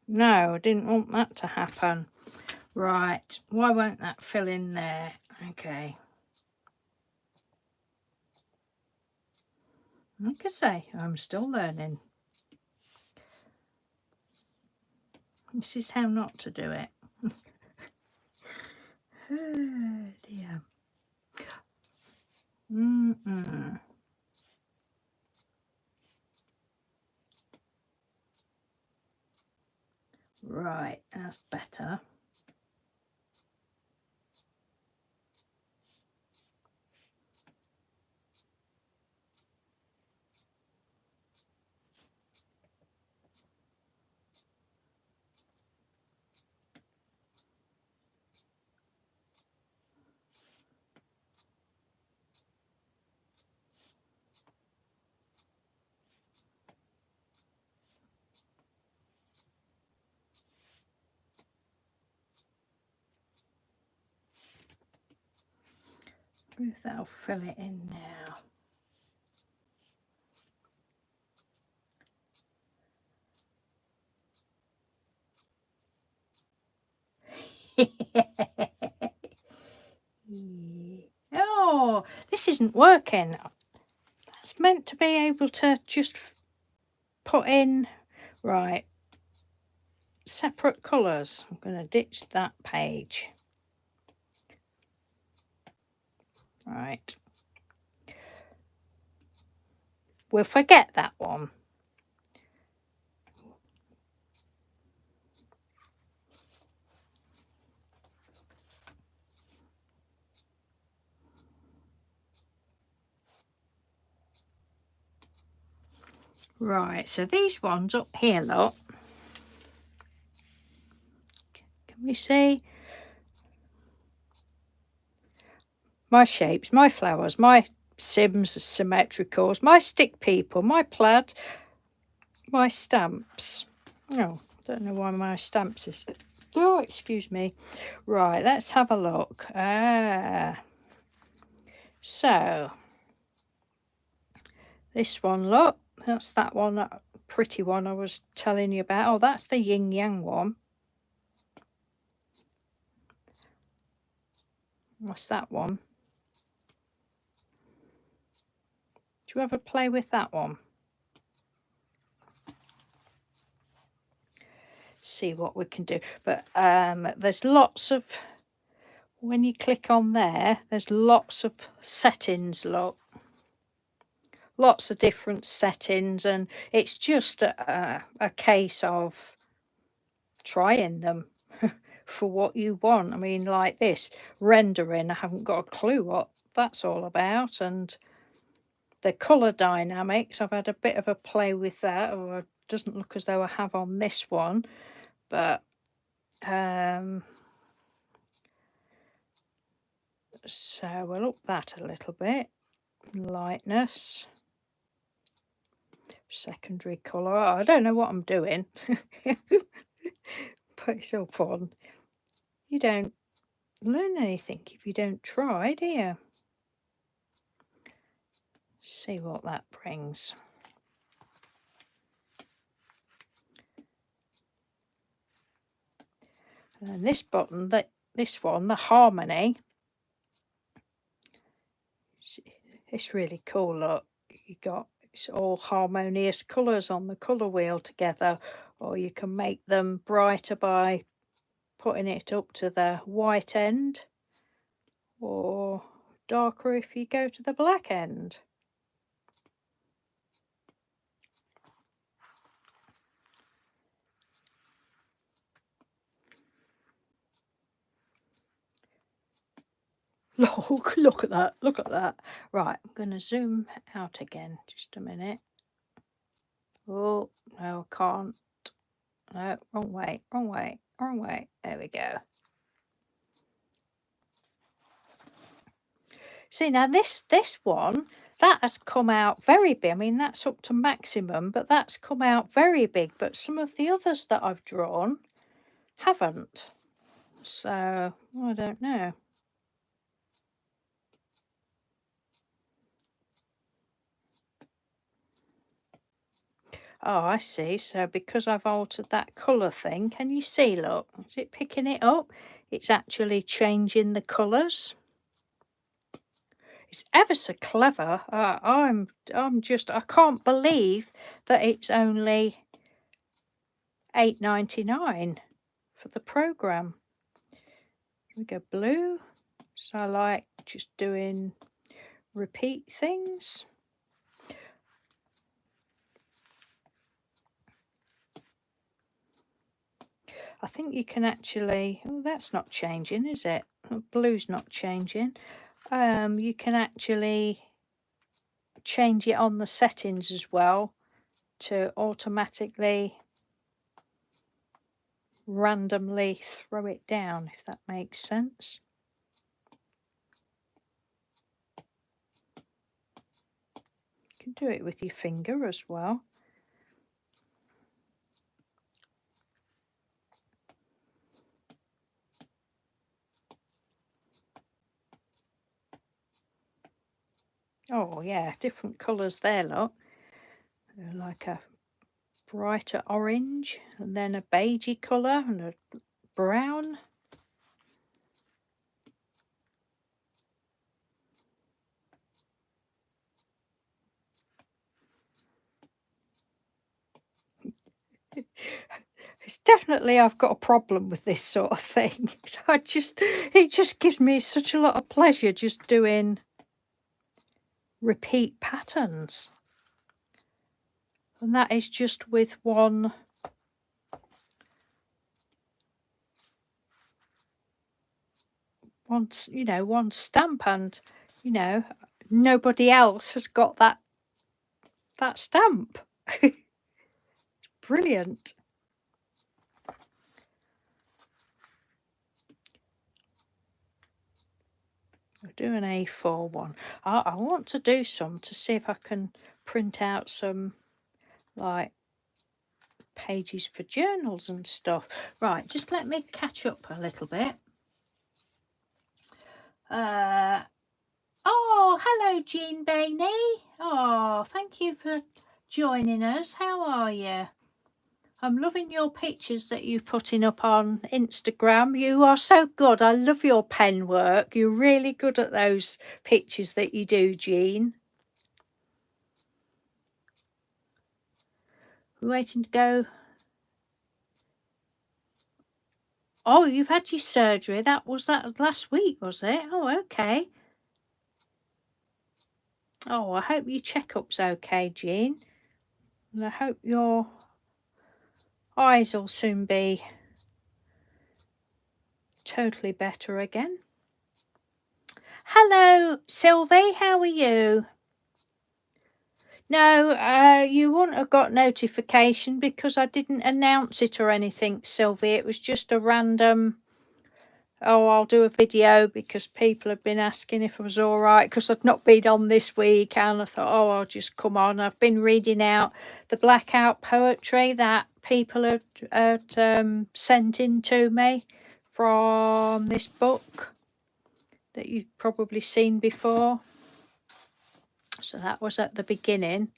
No, I didn't want that to happen. Right, why won't that fill in there? Okay. Like I say, I'm still learning. This is how not to do it. Oh dear. Right, that's better. That'll fill it in now. Oh, this isn't working. That's meant to be able to just put in, right, separate colours. I'm going to ditch that page. Right. We'll forget that one. Right, so these ones up here, look. Can we see? My shapes, my flowers, my Sims symmetricals, my stick people, my plaid, my stamps. Oh, don't know why my stamps is... Oh, excuse me. Right, let's have a look. So, this one, look. That's that one, that pretty one I was telling you about. Oh, that's the Yin Yang one. What's that one? Do you ever play with that one? See what we can do. But there's lots of... When you click on there, there's lots of settings, look. Lots of different settings, and it's just a case of trying them for what you want. I mean, like this, rendering, I haven't got a clue what that's all about. And the colour dynamics, I've had a bit of a play with that, or it doesn't look as though I have on this one. But so we'll up that a little bit. Lightness. Secondary colour. Oh, I don't know what I'm doing. But it's all fun. You don't learn anything if you don't try, do you? See what that brings. And this button, this one, the harmony, it's really cool. Look, you got it's all harmonious colours on the colour wheel together, or you can make them brighter by putting it up to the white end, or darker if you go to the black end. Look at that, look at that. Right, I'm going to zoom out again, just a minute. Oh, no, I can't. No, wrong way, wrong way, wrong way. There we go. See, now this one, that has come out very big. I mean, that's up to maximum, but that's come out very big. But some of the others that I've drawn, haven't. So I don't know. Oh, I see. So because I've altered that colour thing, can you see, look? Is it picking it up? It's actually changing the colours. It's ever so clever. I'm just, I can't believe that it's only $8.99 for the program. We go blue. So I like just doing repeat things. I think you can actually, oh, that's not changing, is it? Blue's not changing. You can actually change it on the settings as well to automatically randomly throw it down, if that makes sense. You can do it with your finger as well. Oh yeah, different colours there, look. Like a brighter orange, and then a beigey colour and a brown. It's definitely, I've got a problem with this sort of thing. So it just gives me such a lot of pleasure just doing repeat patterns. And that is just with one stamp, and nobody else has got that stamp. Brilliant. I'll do an A4 one. I want to do some to see if I can print out some like pages for journals and stuff. Right, just let me catch up a little bit. Oh, hello, Jean Bainey. Oh, thank you for joining us. How are you? I'm loving your pictures that you're putting up on Instagram. You are so good. I love your pen work. You're really good at those pictures that you do, Jean. We're waiting to go. Oh, you've had your surgery. That was last week, was it? Oh, okay. Oh, I hope your checkup's okay, Jean. And I hope your eyes will soon be totally better again. Hello, Sylvie. How are you? No, you wouldn't have got notification because I didn't announce it or anything, Sylvie. It was just a random, oh, I'll do a video because people have been asking if I was all right because I've not been on this week, and I thought, oh, I'll just come on. I've been reading out the Blackout Poetry that people had sent in to me from this book that you've probably seen before. So that was at the beginning.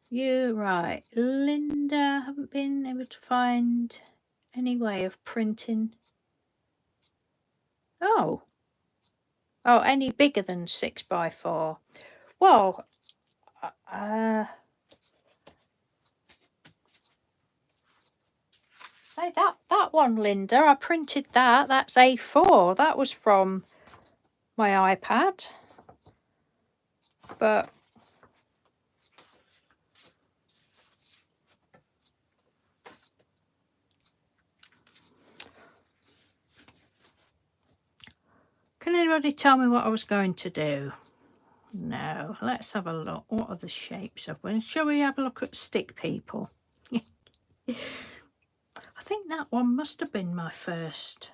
You're right, Linda. Haven't been able to find any way of printing. Oh, any bigger than 6x4. Well, say that one, Linda. I printed that. That's A4. That was from my iPad, but can anybody tell me what I was going to do? No. Let's have a look. What are the shapes of one? Shall we have a look at stick people? I think that one must have been my first.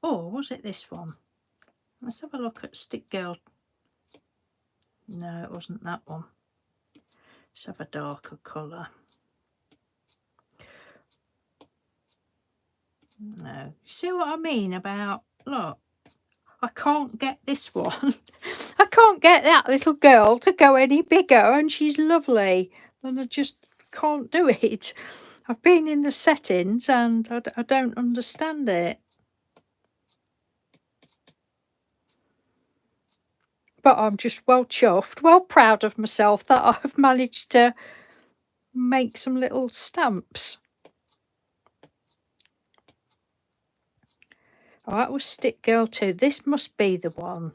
Or was it this one? Let's have a look at Stick Girl. No, it wasn't that one. Let's have a darker colour. No, see what I mean about, look, I can't get this one. I can't get that little girl to go any bigger, and she's lovely, and I just can't do it. I've been in the settings and I don't understand it. But I'm just well chuffed, well proud of myself that I've managed to make some little stamps. Oh, that was Stick Girl 2. This must be the one.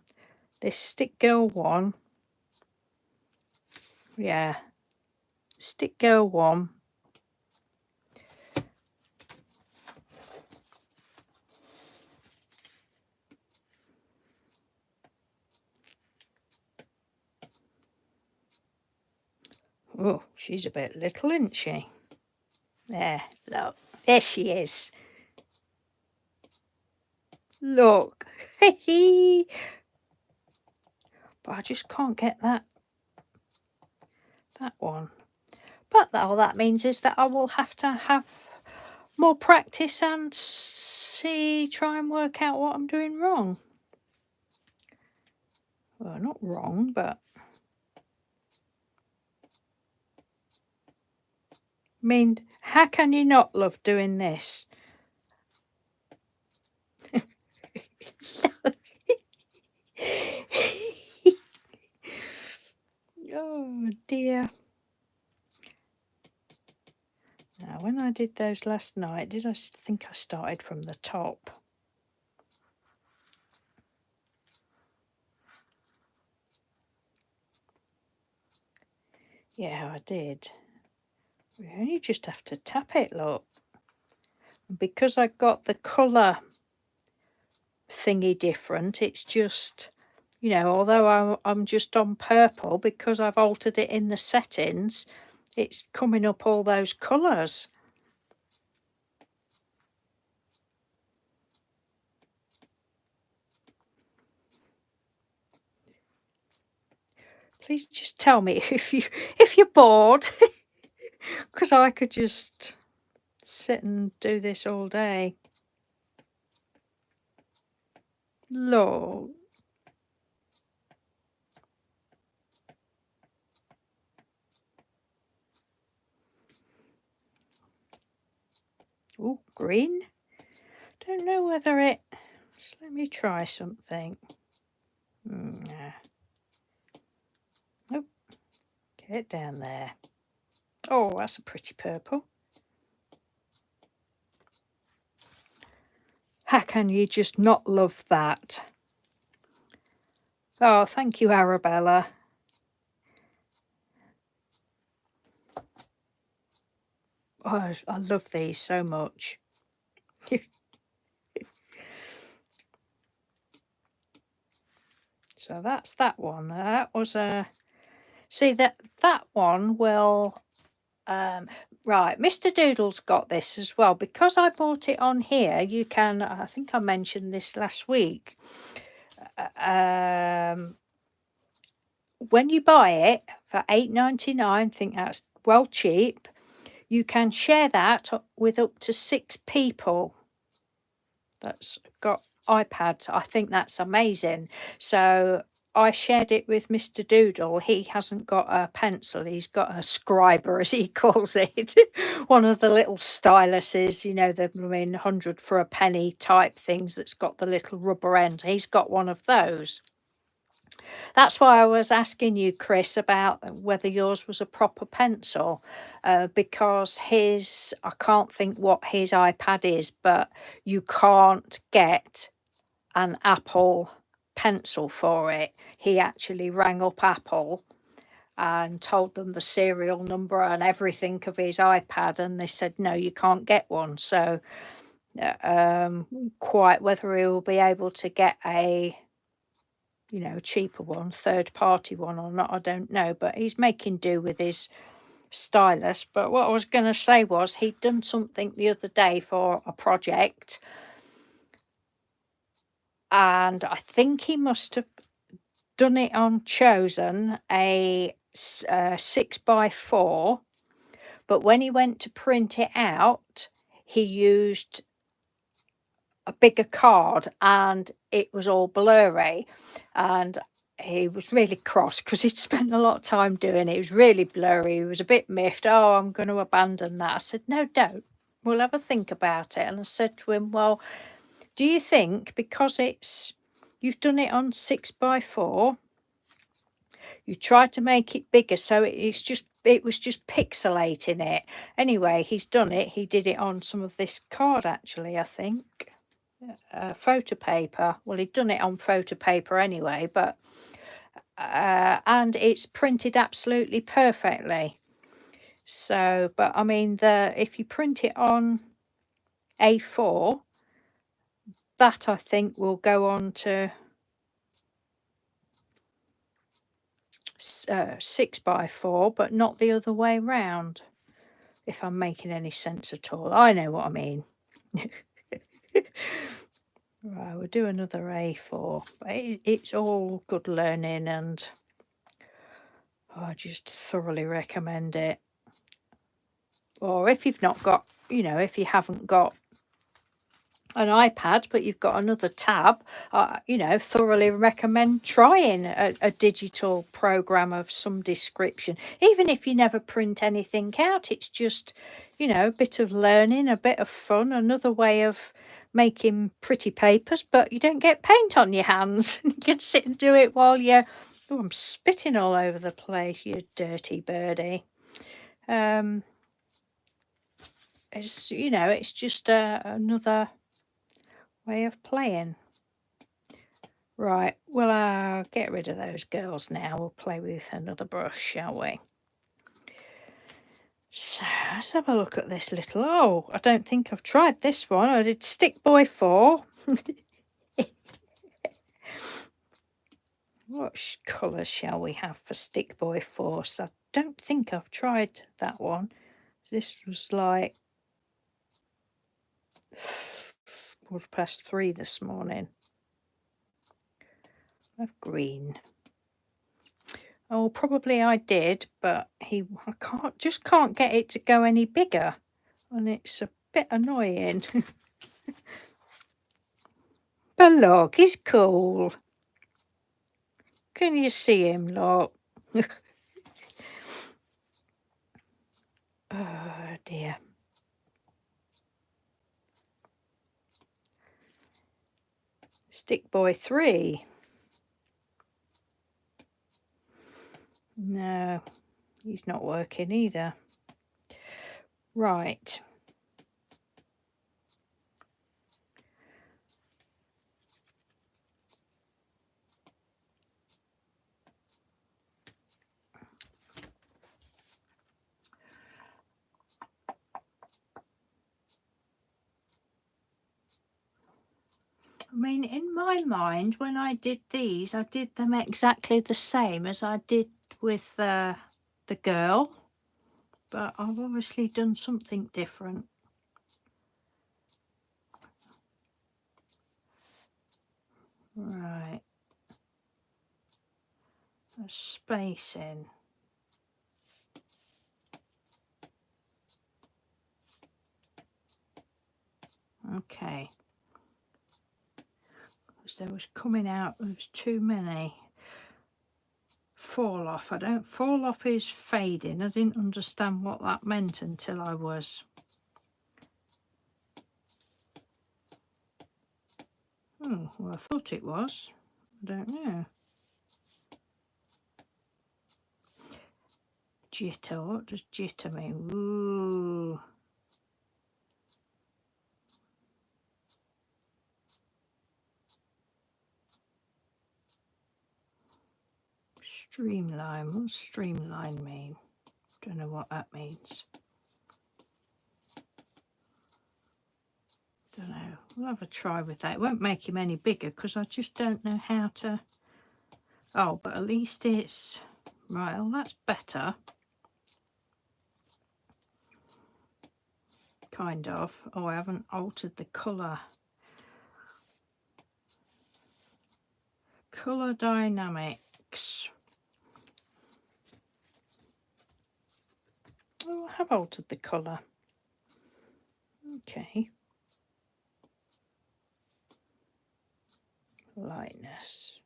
This Stick Girl 1. Yeah. Stick Girl 1. Oh, she's a bit little, isn't she? There, look. There she is. Look. But I just can't get that one. But all that means is that I will have to have more practice and try and work out what I'm doing wrong. Well, not wrong, but I mean, how can you not love doing this? Oh dear. Now, when I did those last night, did I think I started from the top? Yeah, I did. We only just have to tap it, look. And because I got the colour thingy different, it's just, you know, although I'm just on purple, because I've altered it in the settings, it's coming up all those colours. Please just tell me if you're bored, because I could just sit and do this all day. Look. Oh, green. Don't know whether it. Just let me try something. Nah. Nope. Get it down there. Oh, that's a pretty purple. How can you just not love that? Oh, thank you, Arabella. Oh, I love these so much. So that's that one. That was a... See, that one will... right, Mr. Doodle's got this as well. Because I bought it on here, you can... I think I mentioned this last week. When you buy it for $8.99, I think that's well cheap, you can share that with up to 6 people that's got iPads. I think that's amazing. So I shared it with Mr. Doodle. He hasn't got a pencil, he's got a scriber, as he calls it. One of the little styluses, you know, the 100 for a penny type things that's got the little rubber end. He's got one of those. That's why I was asking you, Chris, about whether yours was a proper pencil, because his, I can't think what his iPad is, but you can't get an Apple pencil for it. He actually rang up Apple and told them the serial number and everything of his iPad, and they said, no, you can't get one. So quite whether he will be able to get a, you know, cheaper one, third-party one or not, I don't know. But he's making do with his stylus. But what I was going to say was he'd done something the other day for a project, and I think he must have done it on Chosen, a 6x4, but when he went to print it out, he used a bigger card and it was all blurry, and he was really cross because he'd spent a lot of time doing it. It was really blurry. He was a bit miffed. Oh, I'm going to abandon that. I said, no, don't. We'll have a think about it. And I said to him, well, do you think because you've done it on 6x4, you tried to make it bigger, so it was just pixelating it. Anyway, he's done it. He did it on some of this card, actually, I think. Photo paper. Well, he'd done it on photo paper anyway, but and it's printed absolutely perfectly. So, but I mean, if you print it on A4, that I think will go on to 6x4, but not the other way round. If I'm making any sense at all, I know what I mean. Right, we'll do another A4. But it's all good learning, and I just thoroughly recommend it. Or if you've not got, if you haven't got an iPad, but you've got another tab, thoroughly recommend trying a digital program of some description. Even if you never print anything out, it's just, a bit of learning, a bit of fun, another way of making pretty papers, but you don't get paint on your hands. You can sit and do it while you're, oh, I'm spitting all over the place, you dirty birdie. It's just another way of playing. Right, well, get rid of those girls now. We'll play with another brush, shall we? So let's have a look at this little. Oh, I don't think I've tried this one. I did Stick Boy 4. What colours shall we have for Stick Boy 4? So I don't think I've tried that one. This was like 3:15 this morning. Of green. Oh, probably I did, but I can't get it to go any bigger, and it's a bit annoying. But look, he's cool. Can you see him, look? Oh dear. Stick Boy 3. No, he's not working either. Right. I mean, in my mind, when I did these, I did them exactly the same as I did with the girl, but I've obviously done something different. Right. A spacing. Okay. Because there was coming out, there was too many. Fall off. Fall off is fading. I didn't understand what that meant until I was. Oh, well, I thought it was. I don't know. Jitter. What does jitter mean? Ooh. Streamline. What does streamline mean? Don't know what that means. Don't know. We'll have a try with that. It won't make him any bigger because I just don't know how to. Oh, but at least it's right. Well, that's better. Kind of. Oh, I haven't altered the colour. Colour dynamics. have altered the colour. Okay. Lightness.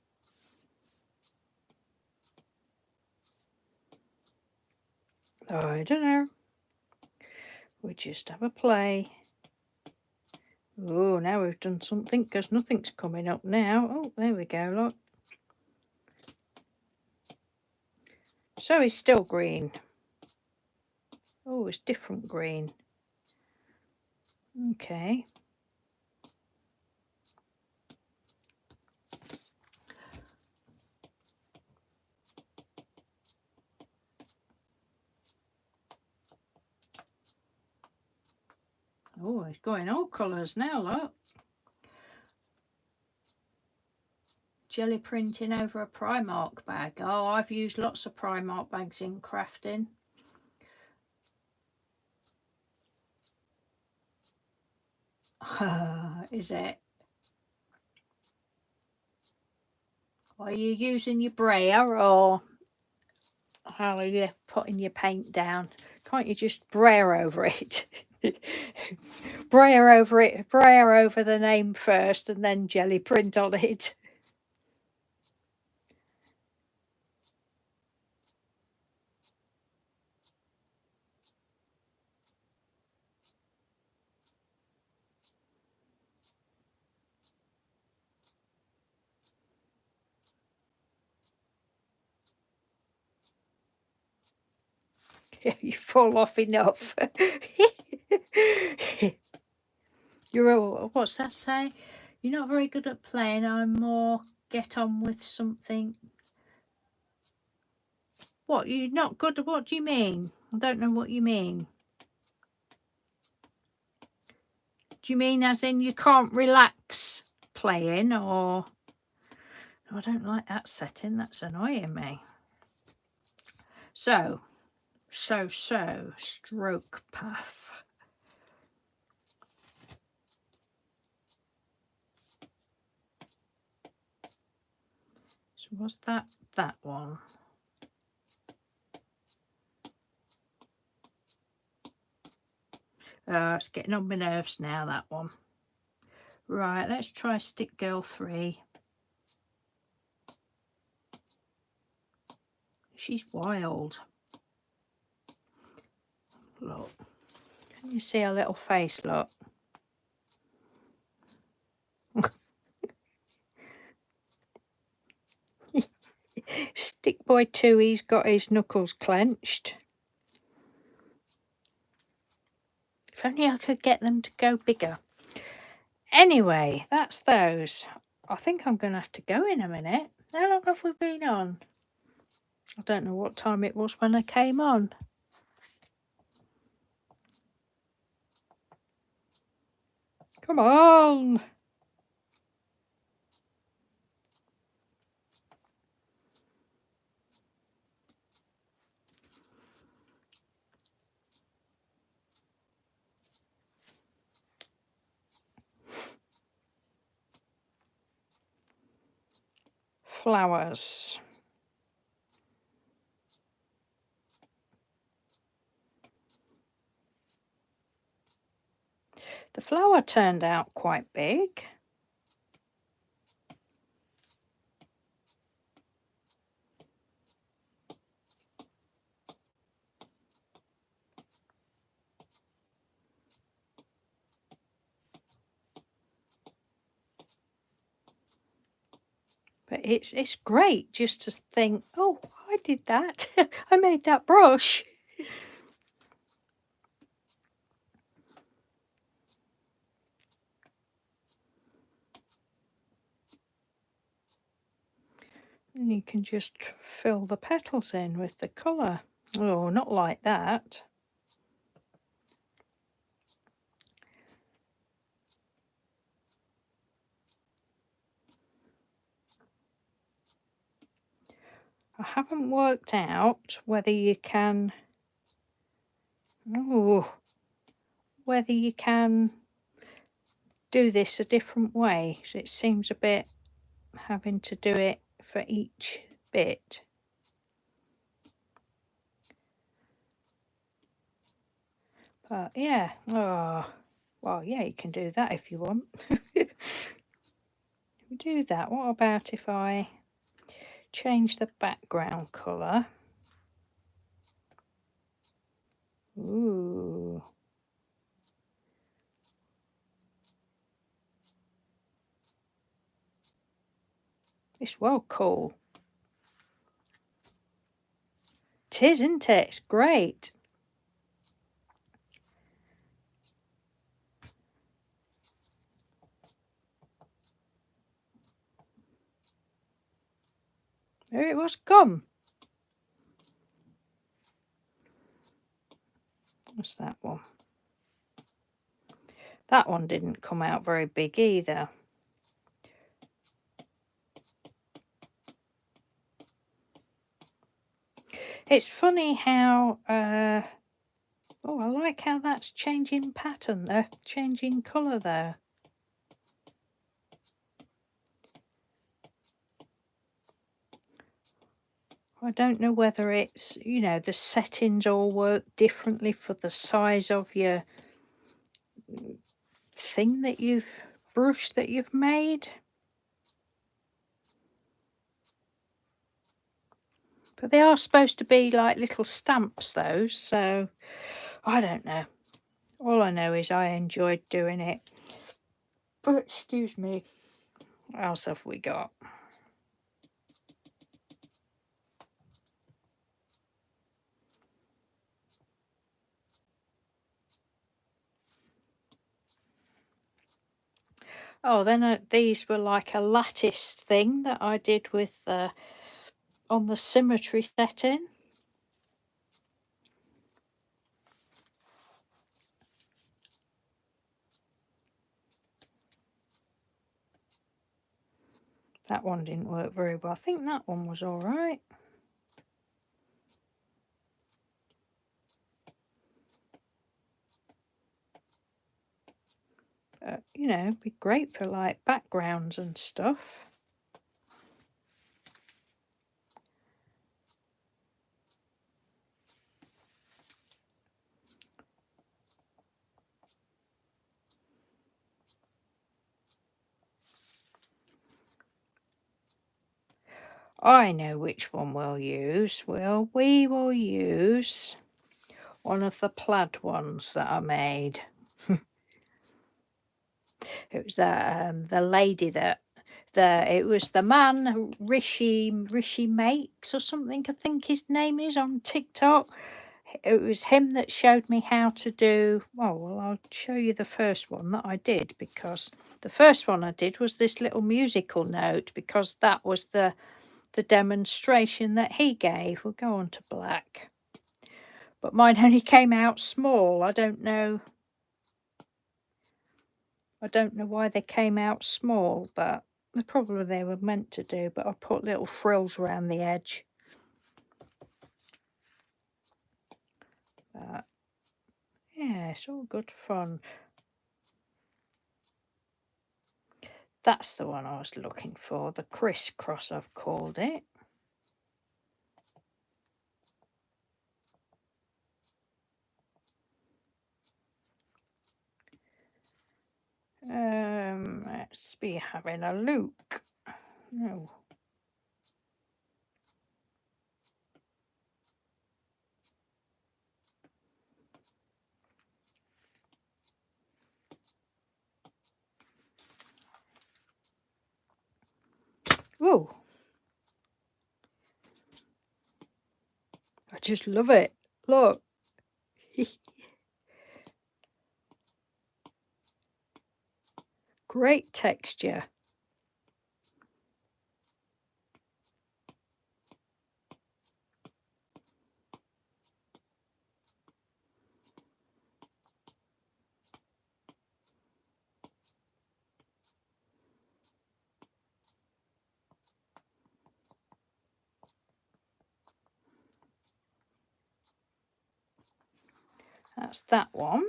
Oh, I don't know. We'll just have a play. Oh, now we've done something because nothing's coming up now. Oh, there we go, look. So it's still green. Oh, it's different green. Okay. Oh, it's going all colours now, look. Jelly printing over a Primark bag. Oh, I've used lots of Primark bags in crafting. Is it? Are you using your brayer or how are you putting your paint down? Can't you just brayer over it? Brayer over it, brayer over the name first and then jelly print on it. You fall off enough. You're a, what's that say? You're not very good at playing. I'm more get on with something. What, you're not good at, what do you mean? I don't know what you mean. Do you mean as in you can't relax playing, or... I don't like that setting. That's annoying me. So, stroke path. So was that one? It's getting on my nerves now, that one. Right, let's try Stick Girl 3. She's wild. Look. Can you see her little face, look? Stick Boy 2, he's got his knuckles clenched. If only I could get them to go bigger. Anyway, that's those. I think I'm going to have to go in a minute. How long have we been on? I don't know what time it was when I came on. Come on. Flowers. The flower turned out quite big. But it's great just to think, oh, I did that. I made that brush. And you can just fill the petals in with the colour. Oh, not like that. I haven't worked out whether you can... Oh, whether you can do this a different way. So it seems a bit having to do it for each bit. But yeah, oh, well, yeah, you can do that if you want. Do that. What about if I change the background colour? Ooh. It's well cool. It is, isn't it? It's great. There it was gone. What's that one? That one didn't come out very big either. It's funny how, oh, I like how that's changing pattern, changing colour there. I don't know whether it's, you know, the settings all work differently for the size of your thing that you've, brush that you've made. But they are supposed to be like little stamps, those, so I don't know. All I know is I enjoyed doing it. But excuse me, what else have we got? Oh, then these were like a lattice thing that I did with on the symmetry setting. That one didn't work very well. I think that one was all right. You know, it'd be great for like backgrounds and stuff. I know which one we'll use. Well, we will use one of the plaid ones that I made. It was the lady that it was the man Rishi Makes or something, I think his name is, on TikTok. It was him that showed me how to do, well, I'll show you the first one that I did, because the first one I did was this little musical note, because that was the demonstration that he gave. We'll go on to black. But mine only came out small. I don't know why they came out small, but probably they were meant to do, but I put little frills around the edge. But yeah, it's all good fun. That's the one I was looking for, the crisscross I've called it. Let's be having a look. No. Oh, I just love it. Look. Great texture. That's that one.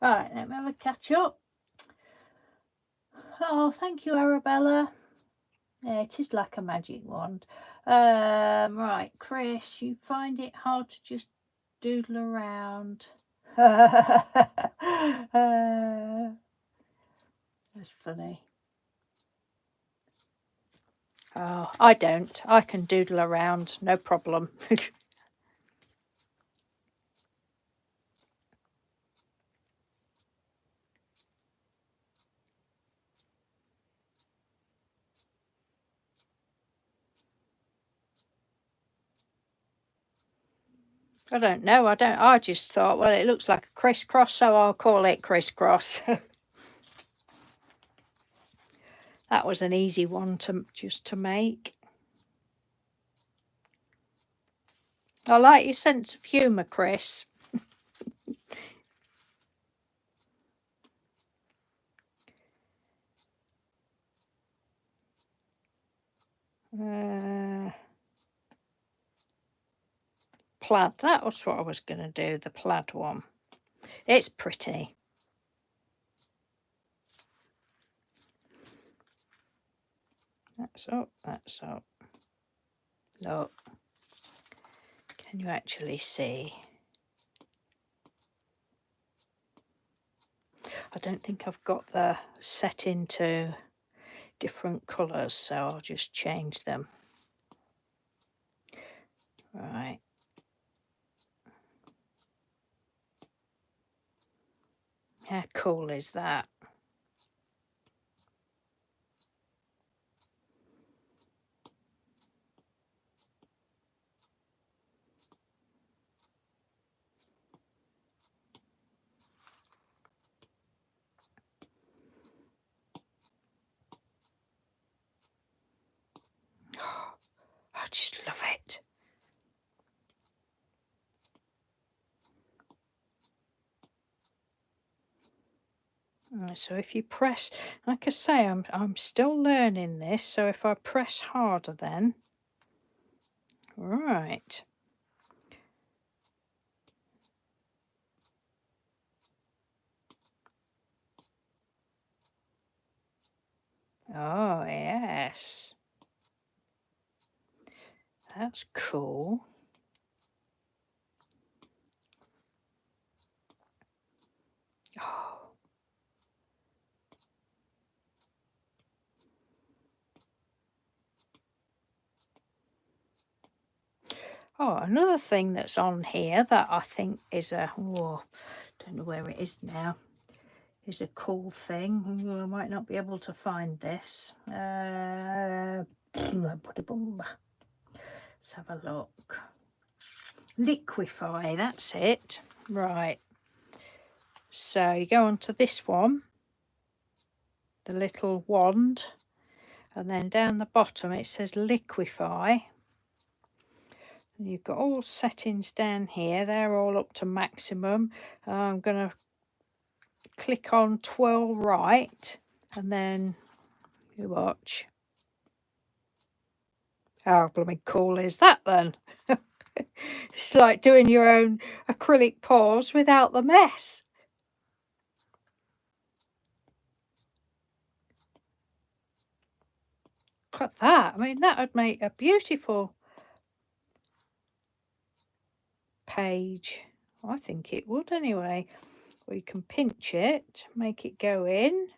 Right, let me have a catch up. Oh, thank you, Arabella. Yeah, it is like a magic wand. Right, Chris, you find it hard to just doodle around. That's funny. Oh, I don't. I can doodle around, no problem. I don't know. I just thought, well, it looks like a crisscross, so I'll call it crisscross. That was an easy one to make. I like your sense of humour, Chris. Plaid. That was what I was going to do, the plaid one. It's pretty. That's up, that's up. Look. Can you actually see? I don't think I've got the set into different colours, so I'll just change them. Right. How cool is that? Oh, I just love it. So if you press, like I say, I'm still learning this, so if I press harder then, right. Oh, yes. That's cool. Oh. Oh, another thing that's on here that I think is a, oh, don't know where it is now, is a cool thing. I might not be able to find this. Let's have a look. Liquify, that's it. Right. So you go on to this one, the little wand, and then down the bottom it says liquify. You've got all settings down here, they're all up to maximum. I'm going to click on twirl right, and then you watch. How blooming cool is that then? It's like doing your own acrylic paws without the mess. Look at that. I mean, that would make a beautiful page. I think it would anyway. We can pinch it, make it go in.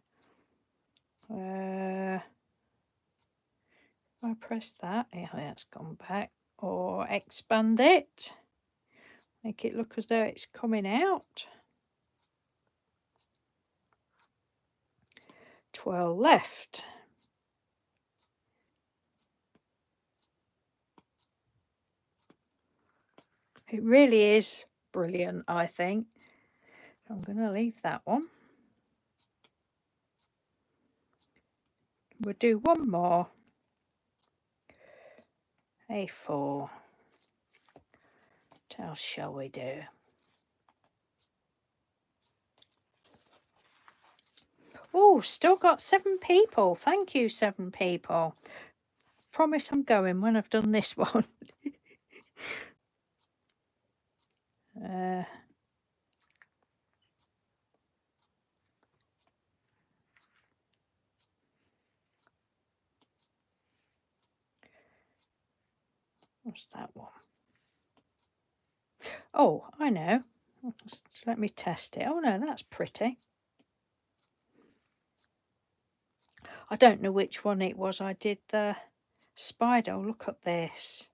I press that, yeah, that's gone back. Or expand it, make it look as though it's coming out. Twirl left. It really is brilliant, I think. I'm going to leave that one. We'll do one more. A4. What else shall we do? Oh, still got 7 people. Thank you, 7 people. Promise I'm going when I've done this one. What's that one? Oh, I know. Let me test it. Oh no, that's pretty. I don't know which one it was. I did the spider. Oh, look at this.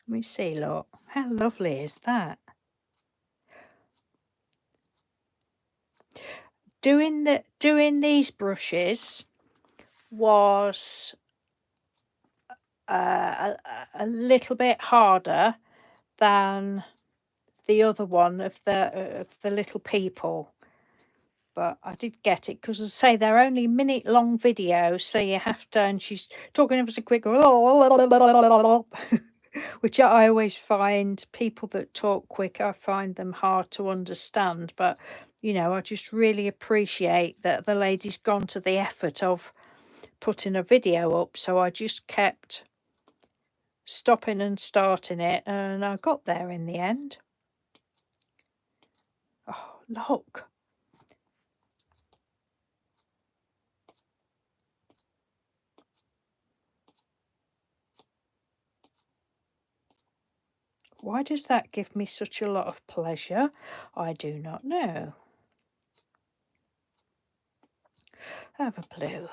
Let me see, look. How lovely is that? Doing these brushes was a little bit harder than the other one of the little people, but I did get it because, as I say, they're only minute long videos, so you have to. And she's talking ever so quick, which I always find people that talk quick, I find them hard to understand. But you know, I just really appreciate that the lady's gone to the effort of putting a video up, so I just kept stopping and starting it, and I got there in the end. Oh, look. Why does that give me such a lot of pleasure? I do not know. Have a blue.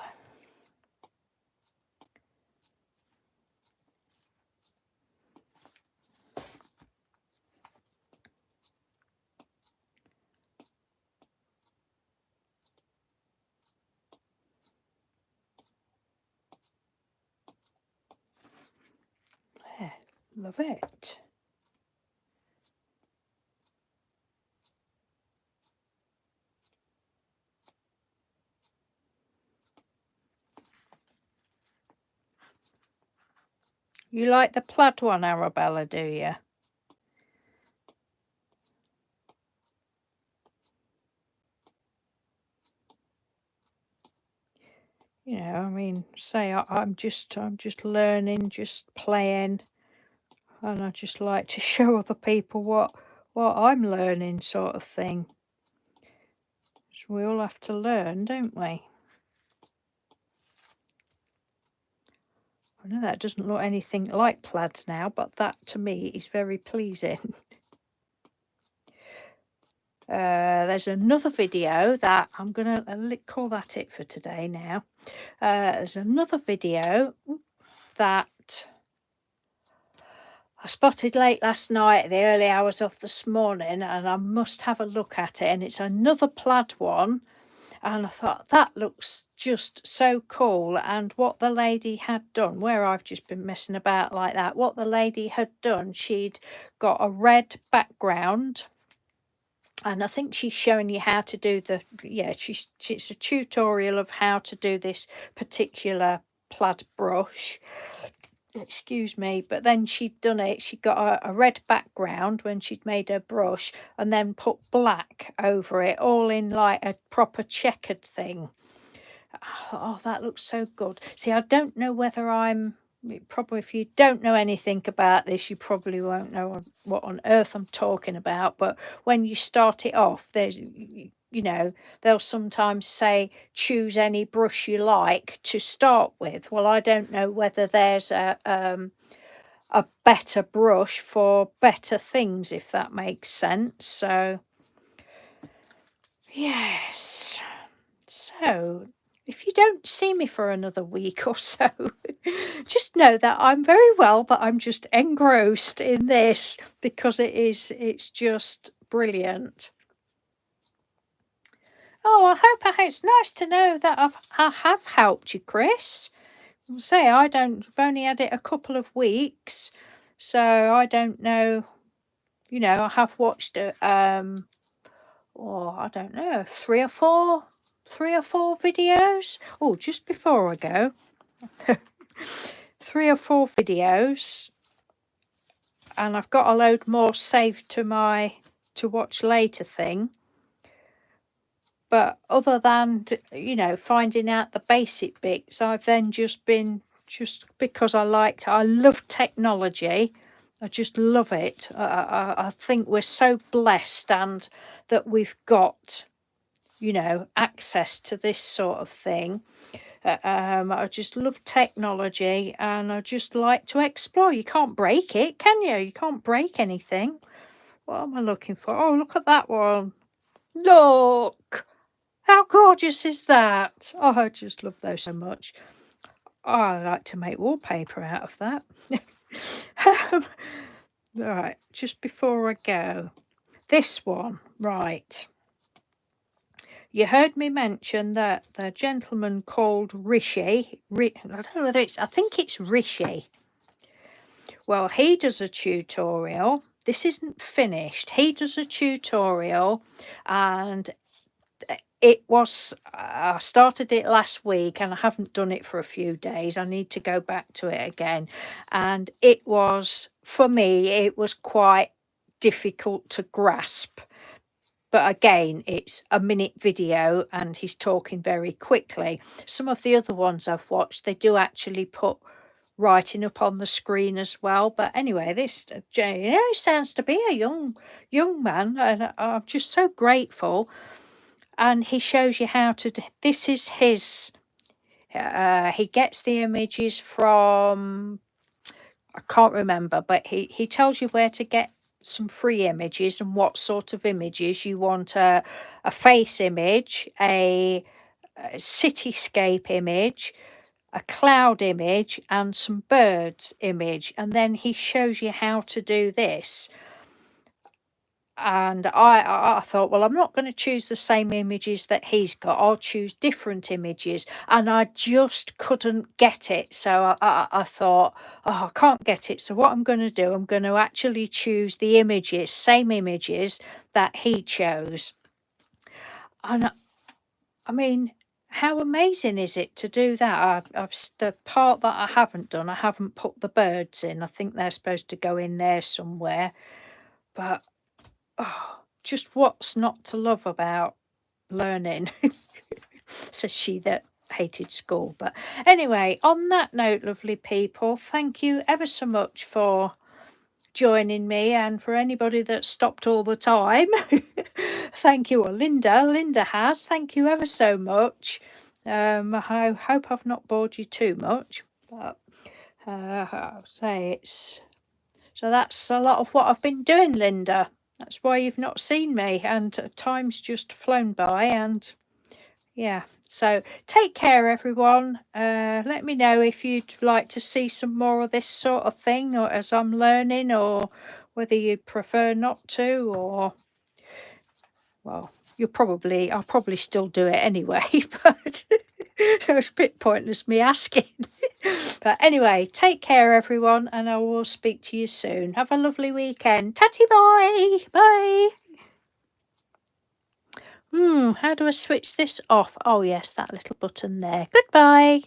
There, love it. You like the plaid one, Arabella, do you? You know, I mean, say I'm just learning, just playing, and I just like to show other people what I'm learning, sort of thing. So we all have to learn, don't we? I know that doesn't look anything like plaids now, but that to me is very pleasing. There's another video that I'm going to call that it for today now. There's another video that I spotted late last night, the early hours of this morning, and I must have a look at it. And it's another plaid one. And I thought, that looks just so cool. And what the lady had done, where I've just been messing about like that, what the lady had done, she'd got a red background. And I think she's showing you how to do the, it's a tutorial of how to do this particular plaid brush. Excuse me, but then she'd done it. She got a red background when she'd made her brush and then put black over it, all in like a proper checkered thing. Oh, that looks so good. See, I don't know whether probably, if you don't know anything about this, you probably won't know what on earth I'm talking about. But when you start it off, there's, you know, they'll sometimes say, choose any brush you like to start with. Well, I don't know whether there's a better brush for better things, if that makes sense. So, yes. So, if you don't see me for another week or so, just know that I'm very well, but I'm just engrossed in this because it's just brilliant. Oh, it's nice to know that I have helped you, Chris. I'll say I've only had it a couple of weeks, so I don't know. You know, I have watched it. I don't know, three or four videos. Oh, just before I go, 3 or 4 videos, and I've got a load more saved to my to watch later thing. But other than, you know, finding out the basic bits, I've then just because I love technology. I just love it. I think we're so blessed and that we've got, you know, access to this sort of thing. I just love technology, and I just like to explore. You can't break it, can you? You can't break anything. What am I looking for? Oh, look at that one. Look! How gorgeous is that? Oh, I just love those so much. Oh, I like to make wallpaper out of that. Right, just before I go, this one, right. You heard me mention that the gentleman called Rishi, I don't know whether I think it's Rishi. Well, he does a tutorial. This isn't finished. He does a tutorial, and it was, I started it last week and I haven't done it for a few days. I need to go back to it again. And it was, for me, it was quite difficult to grasp. But again, it's a minute video and he's talking very quickly. Some of the other ones I've watched, they do actually put writing up on the screen as well. But anyway, this, he sounds to be a young man, and I'm just so grateful. And he shows you how to do, this is his, he gets the images from, I can't remember, but he tells you where to get some free images and what sort of images you want. A face image, a cityscape image, a cloud image, and some birds image. And then he shows you how to do this. And I thought, well, I'm not going to choose the same images that he's got. I'll choose different images. And I just couldn't get it. So I thought, oh, I can't get it. So what I'm going to do, I'm going to actually choose the images, same images that he chose. And I mean, how amazing is it to do that? The part that I haven't done, I haven't put the birds in. I think they're supposed to go in there somewhere. But oh, just what's not to love about learning, says she that hated school. But anyway, on that note, lovely people, thank you ever so much for joining me, and for anybody that stopped all the time. Thank you. Well, Linda has. Thank you ever so much. I hope I've not bored you too much, but I'll say it's, so that's a lot of what I've been doing, Linda. That's why you've not seen me, and time's just flown by. And yeah, so take care, everyone. Let me know if you'd like to see some more of this sort of thing, or as I'm learning, or whether you'd prefer not to, or, well, I'll probably still do it anyway, but it was a bit pointless me asking. But anyway, take care, everyone, and I will speak to you soon. Have a lovely weekend. Tatty bye. Bye. How do I switch this off? Oh, yes, that little button there. Goodbye.